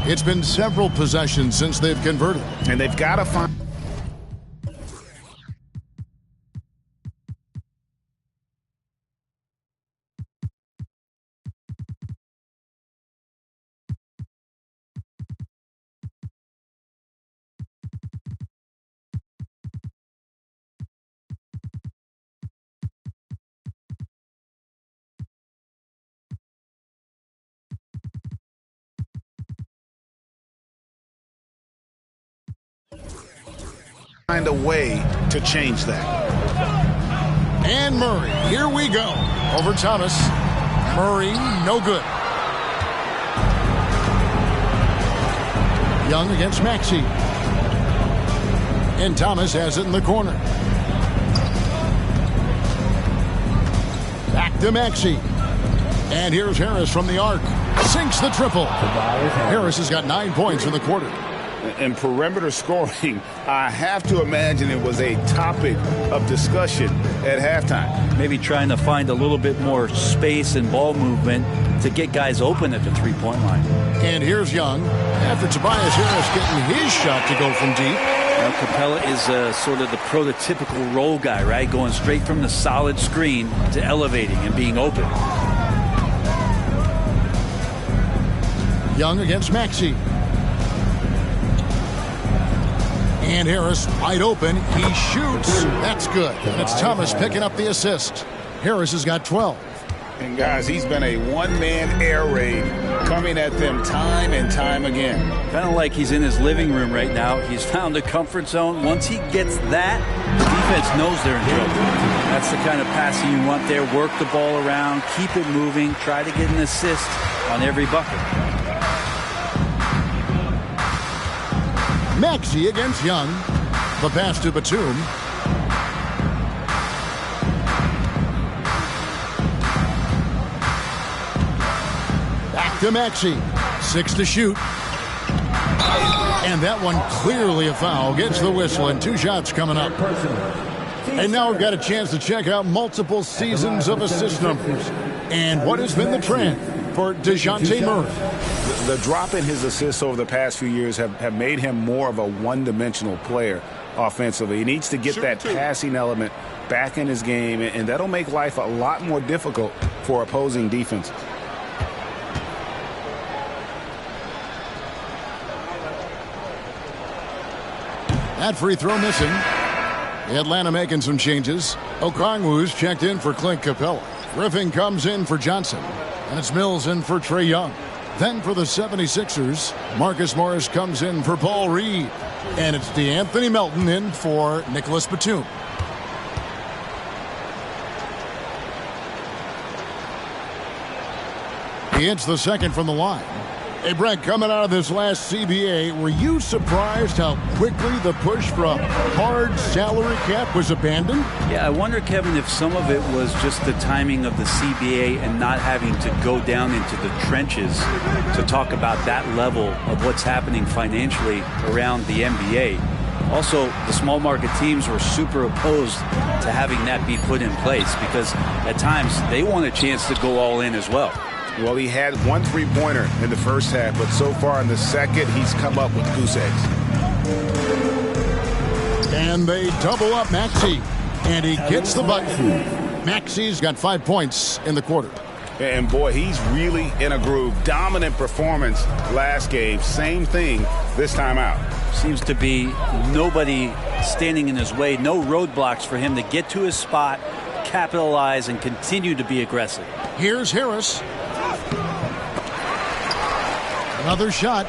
It's been several possessions since they've converted. And they've got to find... find a way to change that. And Murray, here we go. Over Thomas. Murray, no good. Young against Maxey. And Thomas has it in the corner. Back to Maxey. And here's Harris from the arc. Sinks the triple. Harris has got 9 points in the quarter. And perimeter scoring, I have to imagine it was a topic of discussion at halftime. Maybe trying to find a little bit more space and ball movement to get guys open at the three-point line. And here's Young after Tobias Harris getting his shot to go from deep. Now, Capella is sort of the prototypical role guy, right? Going straight from the solid screen to elevating and being open. Young against Maxey. And Harris wide open. He shoots. That's good. And it's Thomas picking up the assist. Harris has got 12. And guys, he's been a one-man air raid coming at them time and time again. Kind of like he's in his living room right now. He's found a comfort zone. Once he gets that, the defense knows they're in trouble. That's the kind of passing you want there. Work the ball around, keep it moving, try to get an assist on every bucket. Maxey against Young. The pass to Batum. Back to Maxey. 6 to shoot. And that one clearly a foul. Gets the whistle and 2 shots coming up. And now we've got a chance to check out multiple seasons of assist numbers. And what has been the trend for DeJounte Murray? The drop in his assists over the past few years have made him more of a one-dimensional player offensively. He needs to get that passing element back in his game, and that'll make life a lot more difficult for opposing defenses. That free throw missing. Atlanta making some changes. Okongwu's checked in for Clint Capella. Griffin comes in for Johnson. And it's Mills in for Trae Young. Then for the 76ers, Marcus Morris comes in for Paul Reed. And it's DeAnthony Melton in for Nicholas Batum. He hits the second from the line. Hey, Brett, coming out of this last CBA, were you surprised how quickly the push for a hard salary cap was abandoned? Yeah, I wonder, Kevin, if some of it was just the timing of the CBA and not having to go down into the trenches to talk about that level of what's happening financially around the NBA. Also, the small market teams were super opposed to having that be put in place because at times they want a chance to go all in as well. Well, he had 1 3-pointer in the first half, but so far in the second, he's come up with goose eggs. And they double up Maxey, and he gets the bucket. Maxey's got 5 points in the quarter. And boy, he's really in a groove. Dominant performance last game. Same thing this time out. Seems to be nobody standing in his way. No roadblocks for him to get to his spot, capitalize, and continue to be aggressive. Here's Harris. Another shot.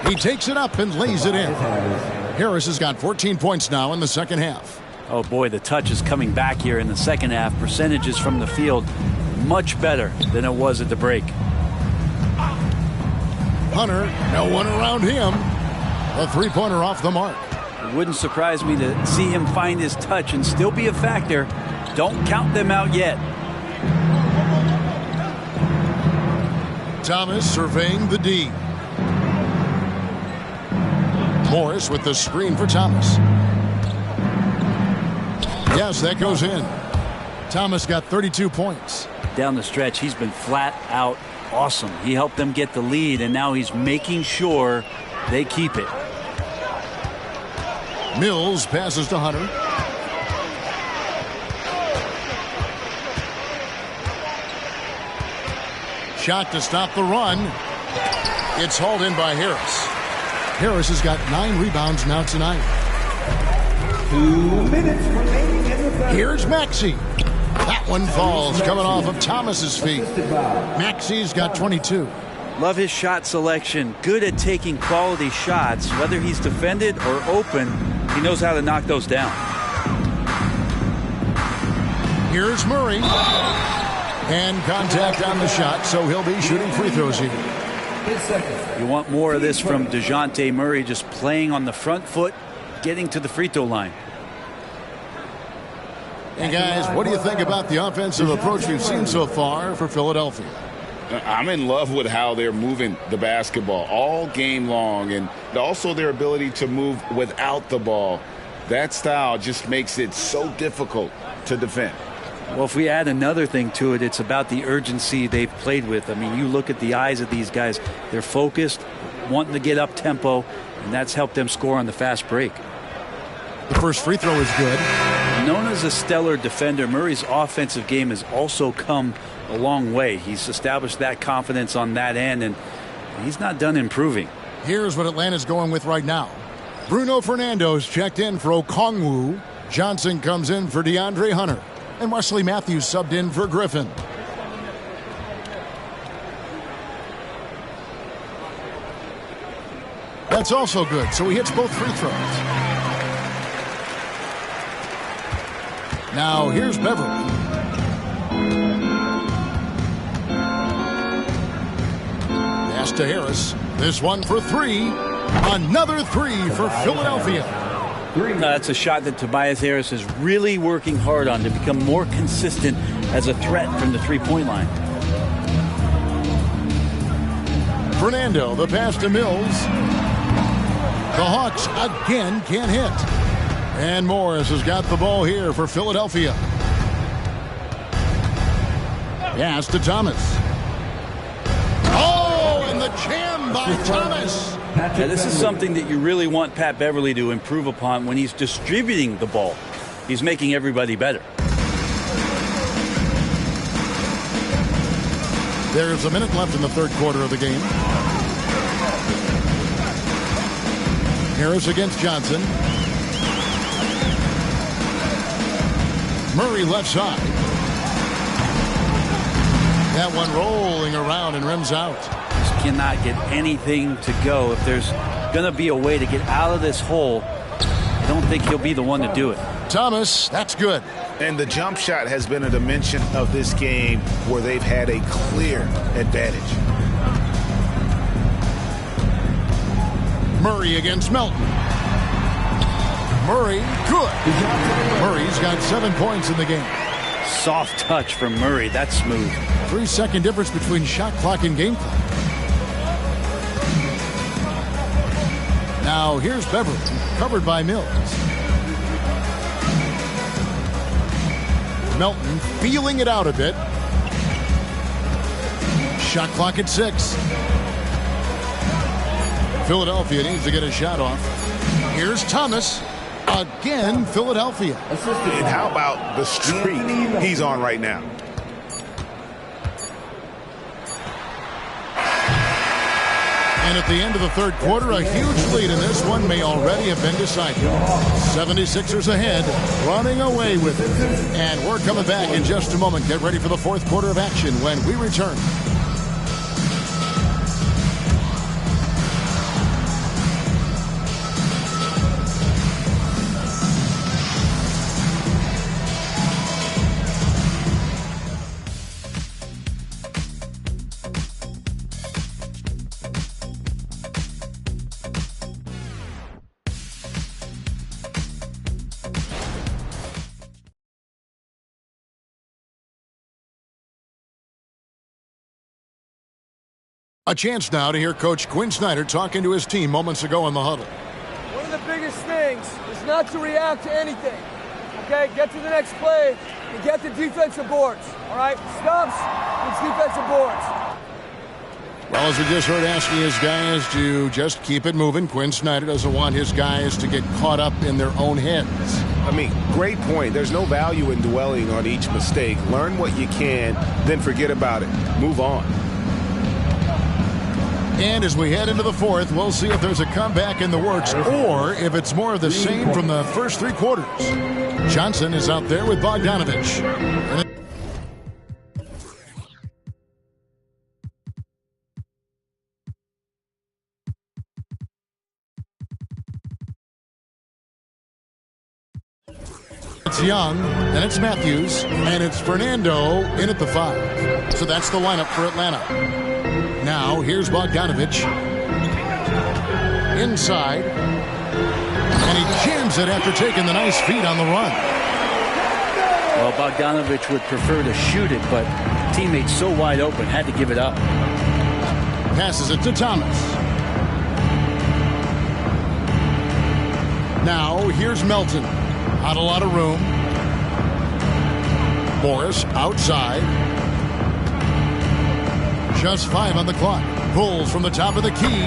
He takes it up and lays it in. Harris has got 14 points now in the second half. Oh, boy, the touch is coming back here in the second half. Percentages from the field much better than it was at the break. Hunter, no one around him. A three-pointer off the mark. It wouldn't surprise me to see him find his touch and still be a factor. Don't count them out yet. Thomas surveying the D. Morris with the screen for Thomas. Yes, that goes in. Thomas got 32 points. Down the stretch, he's been flat out awesome. He helped them get the lead, and now he's making sure they keep it. Mills passes to Hunter. Shot to stop the run. It's hauled in by Harris. Harris has got 9 rebounds now tonight. 2 minutes remaining in the third. Here's Maxey. That one falls coming off of Thomas's feet. Maxey's got 22. Love his shot selection. Good at taking quality shots. Whether he's defended or open, he knows how to knock those down. Here's Murray. And contact on the shot, so he'll be shooting free throws here. You want more of this from DeJounte Murray, just playing on the front foot, getting to the free throw line. Hey, guys, what do you think about the offensive approach we've seen so far for Philadelphia? I'm in love with how they're moving the basketball all game long, and also their ability to move without the ball. That style just makes it so difficult to defend. Well, if we add another thing to it, it's about the urgency they've played with. I mean, you look at the eyes of these guys. They're focused, wanting to get up tempo, and that's helped them score on the fast break. The first free throw is good. Known as a stellar defender, Murray's offensive game has also come a long way. He's established that confidence on that end, and He's not done improving. Here's what Atlanta's going with right now. Bruno Fernando's checked in for Okongwu. Johnson comes in for DeAndre Hunter. And Wesley Matthews subbed in for Griffin. That's also good, so he hits both free throws. Now here's Beverly. Pass to Harris. This one for three. Another three for Philadelphia. That's a shot that Tobias Harris is really working hard on to become more consistent as a threat from the three-point line. Fernando, the pass to Mills. The Hawks again can't hit. And Morris has got the ball here for Philadelphia. Pass to Thomas. Oh, and the jam by Thomas. Now, this is something that you really want Pat Beverly to improve upon when he's distributing the ball. He's making everybody better. There's a minute left in the third quarter of the game. Harris against Johnson. Murray left side. That one rolling around and rims out. Just cannot get anything to go. If there's going to be a way to get out of this hole, I don't think he'll be the one to do it. Thomas, that's good. And the jump shot has been a dimension of this game where they've had a clear advantage. Murray against Melton. Murray, good. Murray's got 7 points in the game. Soft touch from Murray. That's smooth. 3-second difference between shot clock and game clock. Now here's Beverly, covered by Mills. Melton feeling it out a bit. Shot clock at 6. Philadelphia needs to get a shot off. Here's Thomas. Again, Philadelphia. And how about the streak he's on right now? And at the end of the third quarter, a huge lead in this one may already have been decided. 76ers ahead, running away with it. And we're coming back in just a moment. Get ready for the fourth quarter of action when we return. A chance now to hear Coach Quinn Snyder talking to his team moments ago in the huddle. One of the biggest things is not to react to anything. Okay, get to the next play and get the defensive boards. All right, stops, it's defensive boards. Well, as we just heard asking his guys to just keep it moving, Quinn Snyder doesn't want his guys to get caught up in their own heads. I mean, great point. There's no value in dwelling on each mistake. Learn what you can, then forget about it. Move on. And as we head into the fourth, we'll see if there's a comeback in the works or if it's more of the same from the first three quarters. Johnson is out there with Bogdanovich. It's Young, then it's Matthews, and it's Fernando in at the 5. So that's the lineup for Atlanta. Now, here's Bogdanovich. Inside. And he jams it after taking the nice feed on the run. Well, Bogdanovich would prefer to shoot it, but teammates so wide open, had to give it up. Passes it to Thomas. Now, here's Melton. Not a lot of room. Morris outside. Just 5 on the clock. Pulls from the top of the key.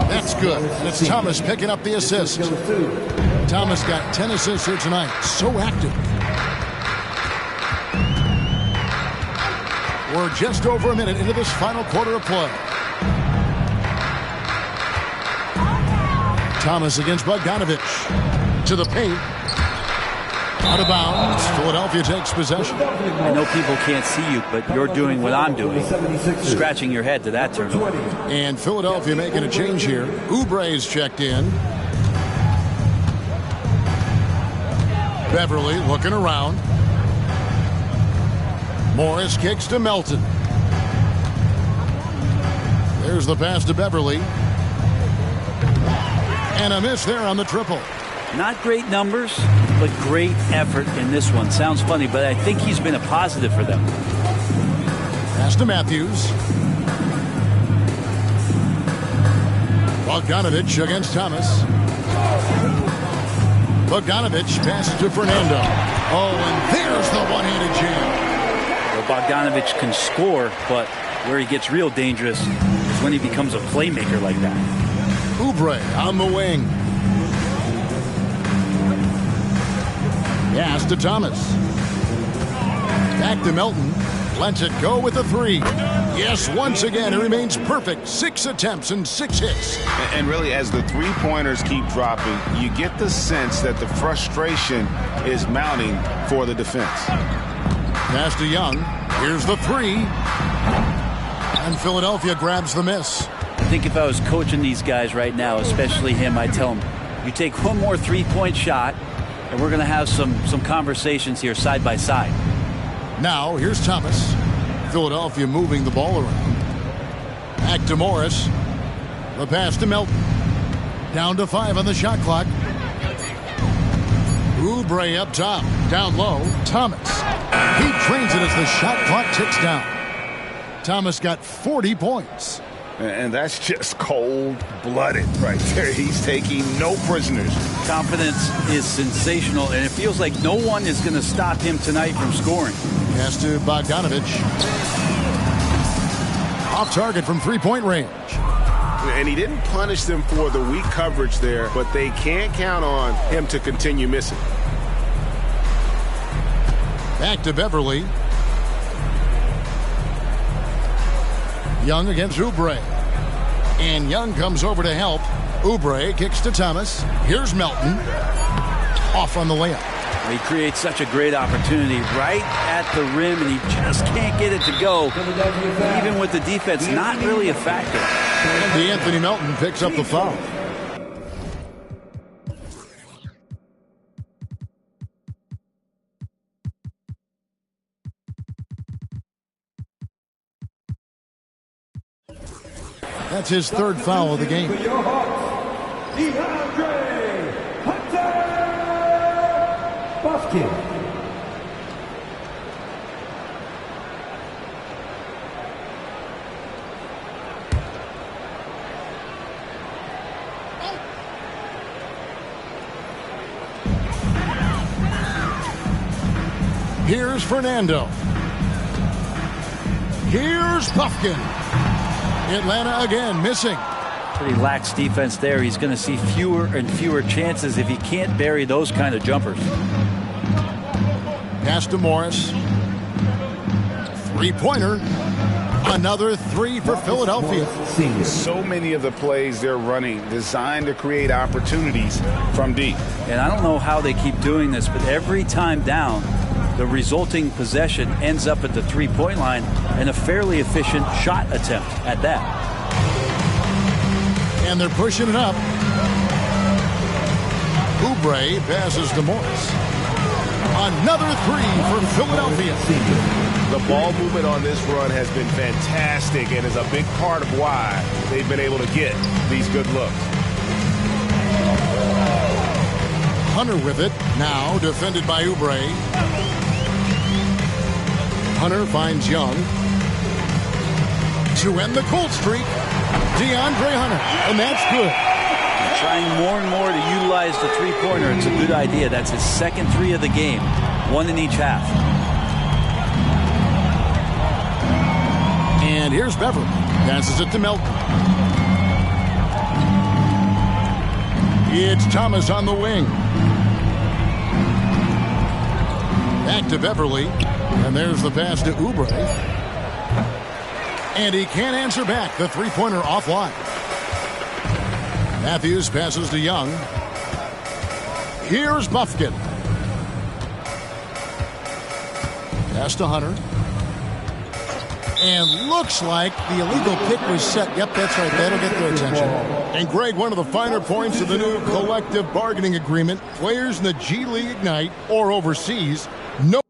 That's good. It's Thomas picking up the assist. Thomas got 10 assists here tonight. So active. We're just over a minute into this final quarter of play. Thomas against Bogdanovich. To the paint. Out of bounds. Philadelphia takes possession. I know people can't see you, but you're doing what I'm doing. Scratching your head to that turnover. And Philadelphia making a change here. Oubre's checked in. Beverly looking around. Morris kicks to Melton. There's the pass to Beverly. And a miss there on the triple. Not great numbers, but great effort in this one. Sounds funny, but I think he's been a positive for them. Pass to Matthews. Bogdanovich against Thomas. Bogdanovich passes to Fernando. Oh, and there's the one-handed jam. Well, Bogdanovich can score, but where he gets real dangerous is when he becomes a playmaker like that. Oubre on the wing. Pass to Thomas. Back to Melton. Lets it go with a three. Yes, once again, it remains perfect. 6 attempts and 6 hits. And really, as the three-pointers keep dropping, you get the sense that the frustration is mounting for the defense. Pass to Young. Here's the three. And Philadelphia grabs the miss. I think if I was coaching these guys right now, especially him, I'd tell him, you take one more three-point shot, and we're going to have some conversations here side by side. Now, here's Thomas. Philadelphia moving the ball around. Back to Morris. The pass to Melton. Down to 5 on the shot clock. Oubre up top. Down low. Thomas. He trains it as the shot clock ticks down. Thomas got 40 points. And that's just cold-blooded right there. He's taking no prisoners. Confidence is sensational, and it feels like no one is going to stop him tonight from scoring. Pass to Bogdanovich. Off target from three-point range. And he didn't punish them for the weak coverage there, but they can't count on him to continue missing. Back to Beverly. Young against Oubre. And Young comes over to help. Oubre kicks to Thomas. Here's Melton. Off on the layup. He creates such a great opportunity right at the rim, and he just can't get it to go. Even with the defense, not really a factor. Anthony Melton picks up the foul. That's his third foul of the game. Here's Fernando. Here's Buffkin. Atlanta again missing. Pretty lax defense there. He's going to see fewer and fewer chances if he can't bury those kind of jumpers. Pass to Morris. Three-pointer. Another three for Philadelphia. So many of the plays they're running designed to create opportunities from deep. And I don't know how they keep doing this, but every time down, the resulting possession ends up at the three-point line and a fairly efficient shot attempt at that. And they're pushing it up. Oubre passes to Morris. Another three for Philadelphia. The ball movement on this run has been fantastic and is a big part of why they've been able to get these good looks. Hunter with it. Now defended by Oubre. Hunter finds Young. To end the cold streak, DeAndre Hunter. And that's good. Trying more and more to utilize the three-pointer. It's a good idea. That's his second three of the game. One in each half. And here's Beverly. Passes it to Melton. It's Thomas on the wing. Back to Beverly. And there's the pass to Oubre. And he can't answer back. The three-pointer offline. Matthews passes to Young. Here's Bufkin. Pass to Hunter. And looks like the illegal pick was set. Yep, that's right. That'll get their attention. And Greg, one of the finer points of the new collective bargaining agreement, players in the G League Ignite or overseas, no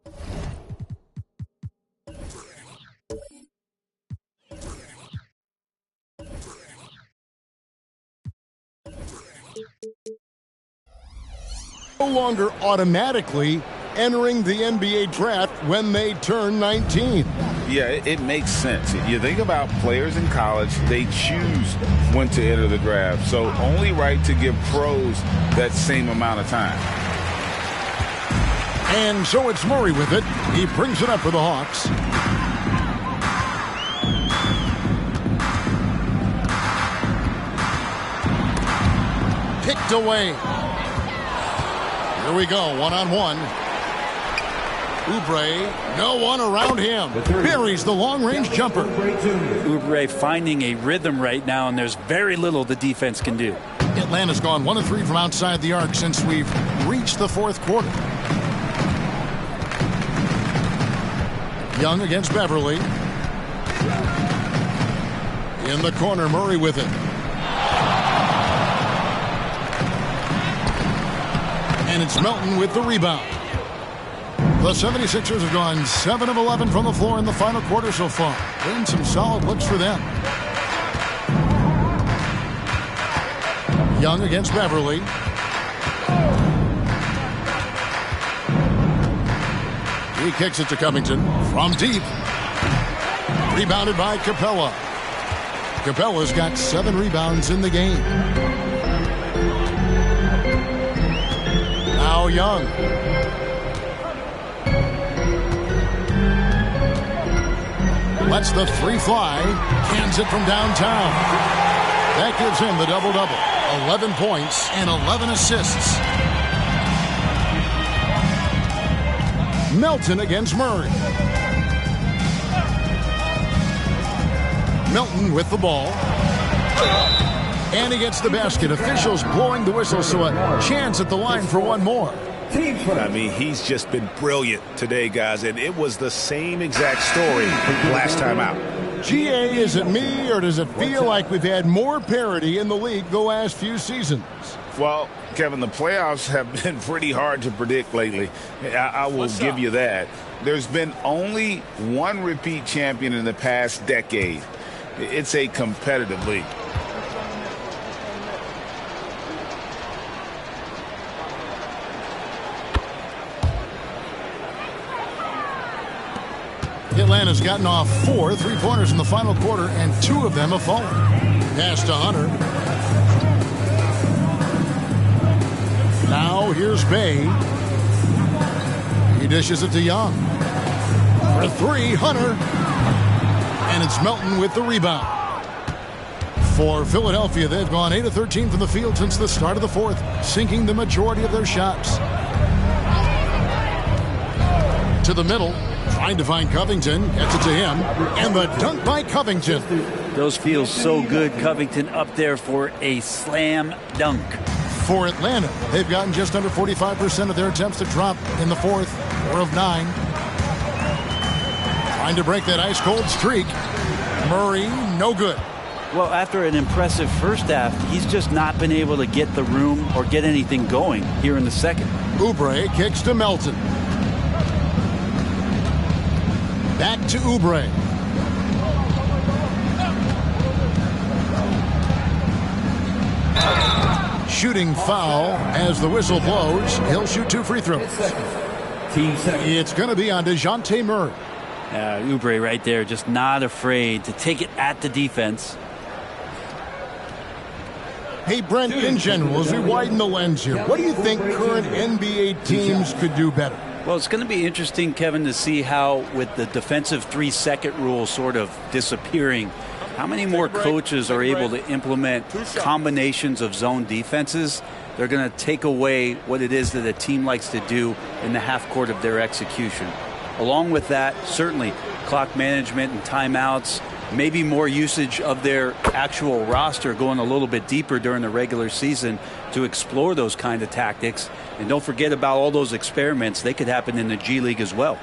longer automatically entering the NBA draft when they turn 19. Yeah, it makes sense. You think about players in college, they choose when to enter the draft. So only right to give pros that same amount of time. And so it's Murray with it. He brings it up for the Hawks. Picked away. Here we go, one-on-one. Oubre, no one around him. Buries the long-range jumper. Oubre finding a rhythm right now, and there's very little the defense can do. Atlanta's gone 1 of 3 from outside the arc since we've reached the fourth quarter. Young against Beverly. In the corner, Murray with it. And it's Melton with the rebound. The 76ers have gone 7 of 11 from the floor in the final quarter so far. Been some solid looks for them. Young against Beverly. He kicks it to Covington from deep. Rebounded by Capella. Capella's got 7 rebounds in the game. Now Young. Lets the 3 fly. Cans it from downtown. That gives him the double-double. 11 points and 11 assists. Melton against Murray. Melton with the ball. And he gets the basket. Officials blowing the whistle, so a chance at the line for one more. I mean, he's just been brilliant today, guys, and it was the same exact story last time out. GA, is it me, or does it feel like we've had more parity in the league the last few seasons? Well, Kevin, the playoffs have been pretty hard to predict lately. I will give you that. There's been only one repeat champion in the past decade. It's a competitive league. Atlanta's gotten off 4 3-pointers in the final quarter, and 2 of them have fallen. Pass to Hunter. Now here's Bay. He dishes it to Young. For 3, Hunter. And it's Melton with the rebound. For Philadelphia, they've gone 8 of 13 from the field since the start of the fourth, sinking the majority of their shots. To the middle. Trying to find Covington, gets it to him, and the dunk by Covington. Those feel so good. Covington up there for a slam dunk. For Atlanta, they've gotten just under 45% of their attempts to drop in the fourth, 4 of 9. Trying to break that ice-cold streak. Murray, no good. Well, after an impressive first half, he's just not been able to get the room or get anything going here in the second. Oubre kicks to Melton. Back to Oubre. Shooting foul as the whistle blows. He'll shoot 2 free throws. It's going to be on DeJounte Murray. Oubre right there, just not afraid to take it at the defense. Hey, Brent, in general, as we widen the lens here, what do you think current NBA teams could do better? Well, it's going to be interesting, Kevin, to see how, with the defensive 3-second rule sort of disappearing, how many more coaches are able to implement combinations of zone defenses. They're going to take away what it is that a team likes to do in the half court of their execution. Along with that, certainly clock management and timeouts, maybe more usage of their actual roster, going a little bit deeper during the regular season to explore those kind of tactics. And don't forget about all those experiments. They could happen in the G League as well.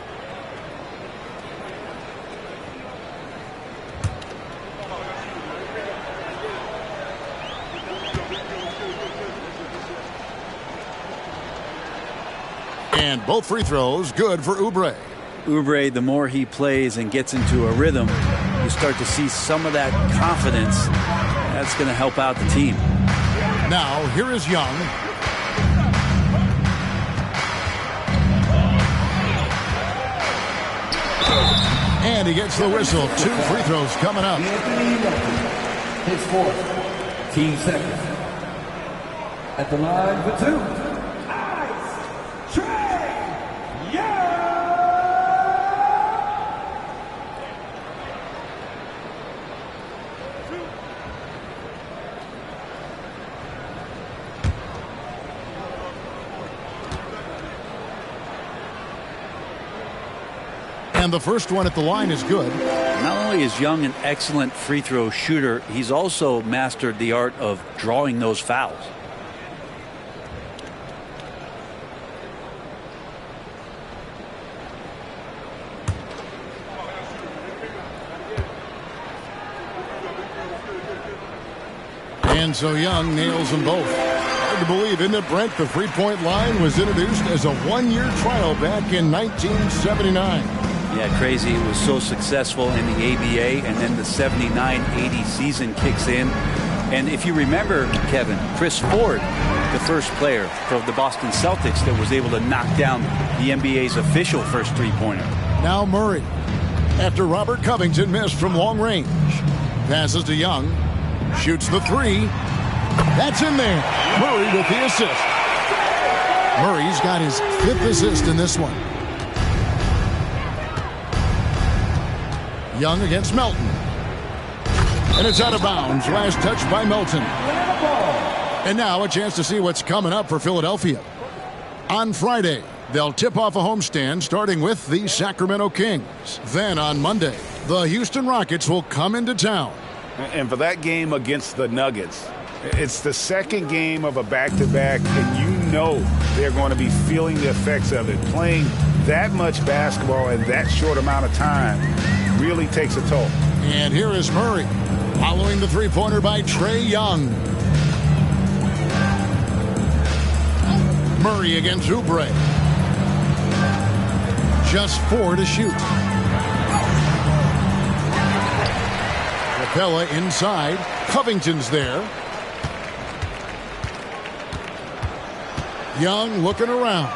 And both free throws good for Oubre. Oubre, the more he plays and gets into a rhythm, you start to see some of that confidence. That's going to help out the team. Now, here is Young. And he gets the whistle. 2 free throws coming up. His fourth, team second. At the line for 2. And the first one at the line is good. Not only is Young an excellent free throw shooter, he's also mastered the art of drawing those fouls. And so Young nails them both. Hard to believe, isn't it, Brent? The three-point line was introduced as a one-year trial back in 1979. Yeah, crazy. It was so successful in the ABA, and then the 79-80 season kicks in. And if you remember, Kevin, Chris Ford, the first player from the Boston Celtics that was able to knock down the NBA's official first three-pointer. Now Murray, after Robert Covington missed from long range. Passes to Young. Shoots the three. That's in there. Murray with the assist. Murray's got his 5th assist in this one. Young against Melton. And it's out of bounds. Last touch by Melton. And now a chance to see what's coming up for Philadelphia. On Friday, they'll tip off a homestand starting with the Sacramento Kings. Then on Monday, the Houston Rockets will come into town. And for that game against the Nuggets, it's the second game of a back-to-back, and you know they're going to be feeling the effects of it. Playing that much basketball in that short amount of time really takes a toll. And here is Murray, following the three-pointer by Trae Young. Murray against Oubre. Just 4 to shoot. Capella inside. Covington's there. Young looking around.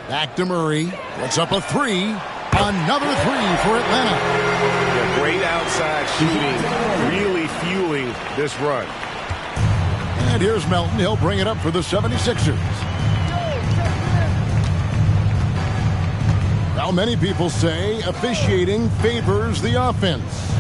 Back to Murray. Puts up a 3. Another 3 for Atlanta. Yeah, great outside shooting, really fueling this run. And here's Melton. He'll bring it up for the 76ers. Now, many people say officiating favors the offense.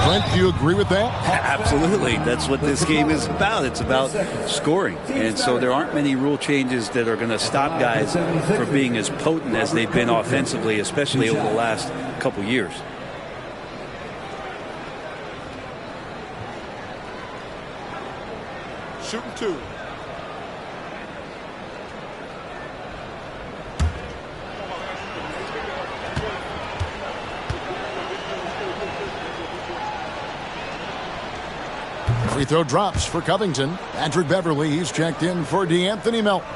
Brent, do you agree with that? Absolutely. That's what this game is about. It's about scoring. And so there aren't many rule changes that are going to stop guys from being as potent as they've been offensively, especially over the last couple years. Shooting 2. Free throw drops for Covington. Patrick Beverly, he's checked in for DeAnthony Melton.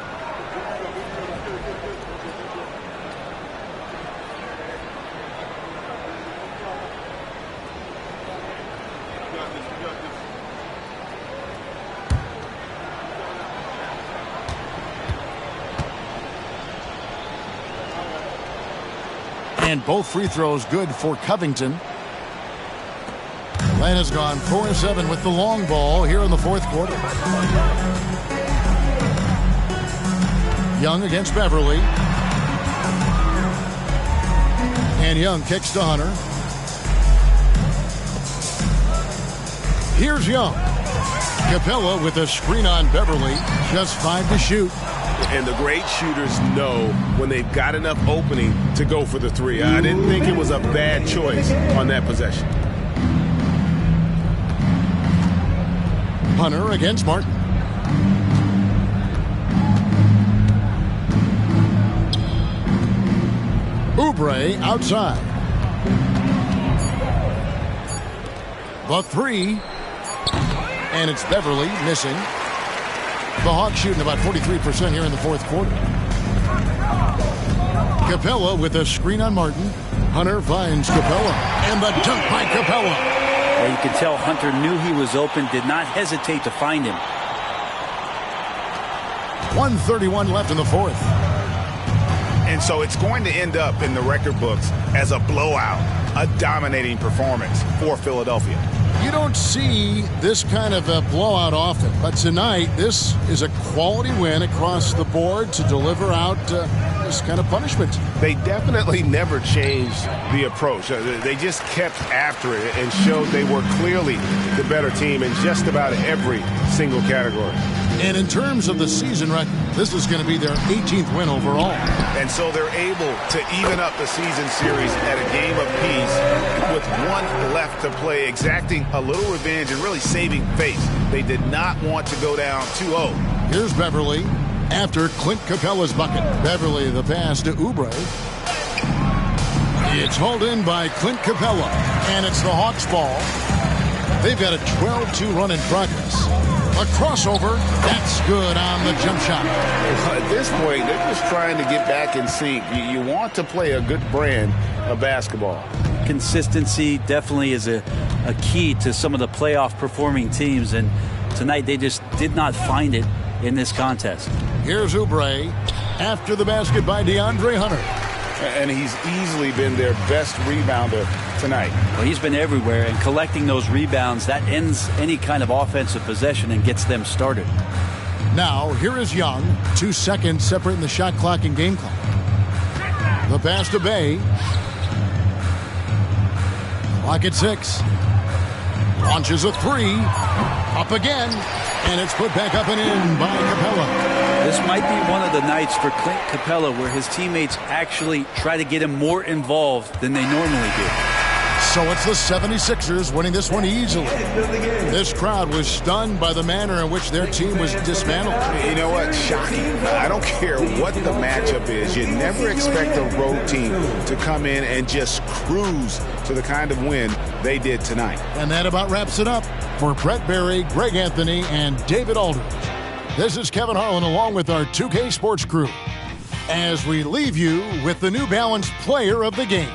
And both free throws good for Covington. Atlanta's gone 4-7 with the long ball here in the fourth quarter. Young against Beverly. And Young kicks to Hunter. Here's Young. Capella with a screen on Beverly. Just 5 to shoot. And the great shooters know when they've got enough opening to go for the three. I didn't think it was a bad choice on that possession. Hunter against Martin. Oubre outside. The three. And it's Beverly missing. The Hawks shooting about 43% here in the fourth quarter. Capella with a screen on Martin. Hunter finds Capella. And the dunk by Capella. Well, you can tell Hunter knew he was open, did not hesitate to find him. 1:31 left in the fourth. And so it's going to end up in the record books as a blowout, a dominating performance for Philadelphia. You don't see this kind of a blowout often, but tonight this is a quality win across the board to deliver out this kind of punishment. They definitely never changed the approach. They just kept after it and showed they were clearly the better team in just about every single category. And in terms of the season record, this is going to be their 18th win overall. And so they're able to even up the season series at a game apiece with one left to play, exacting a little revenge and really saving face. They did not want to go down 2-0. Here's Beverly after Clint Capella's bucket. Beverly the pass to Oubre. It's hauled in by Clint Capella, and it's the Hawks' ball. They've got a 12-2 run in progress. A crossover, that's good on the jump shot. At this point, they're just trying to get back in sync. You want to play a good brand of basketball. Consistency definitely is a key to some of the playoff performing teams, and tonight they just did not find it in this contest. Here's Oubre after the basket by DeAndre Hunter. And he's easily been their best rebounder tonight. Well, he's been everywhere, and collecting those rebounds, that ends any kind of offensive possession and gets them started. Now, here is Young. 2 seconds separating the shot clock and game clock. The pass to Bay. Clock at 6. Launches a three. Up again. And it's put back up and in by Capella. This might be one of the nights for Clint Capella where his teammates actually try to get him more involved than they normally do. So it's the 76ers winning this one easily. This crowd was stunned by the manner in which their team was dismantled. You know what? Shocking. I don't care what the matchup is. You never expect a road team to come in and just cruise to the kind of win they did tonight. And that about wraps it up. For Brett Berry, Greg Anthony, and David Aldridge, this is Kevin Harlan along with our 2K Sports crew as we leave you with the New Balance Player of the Game.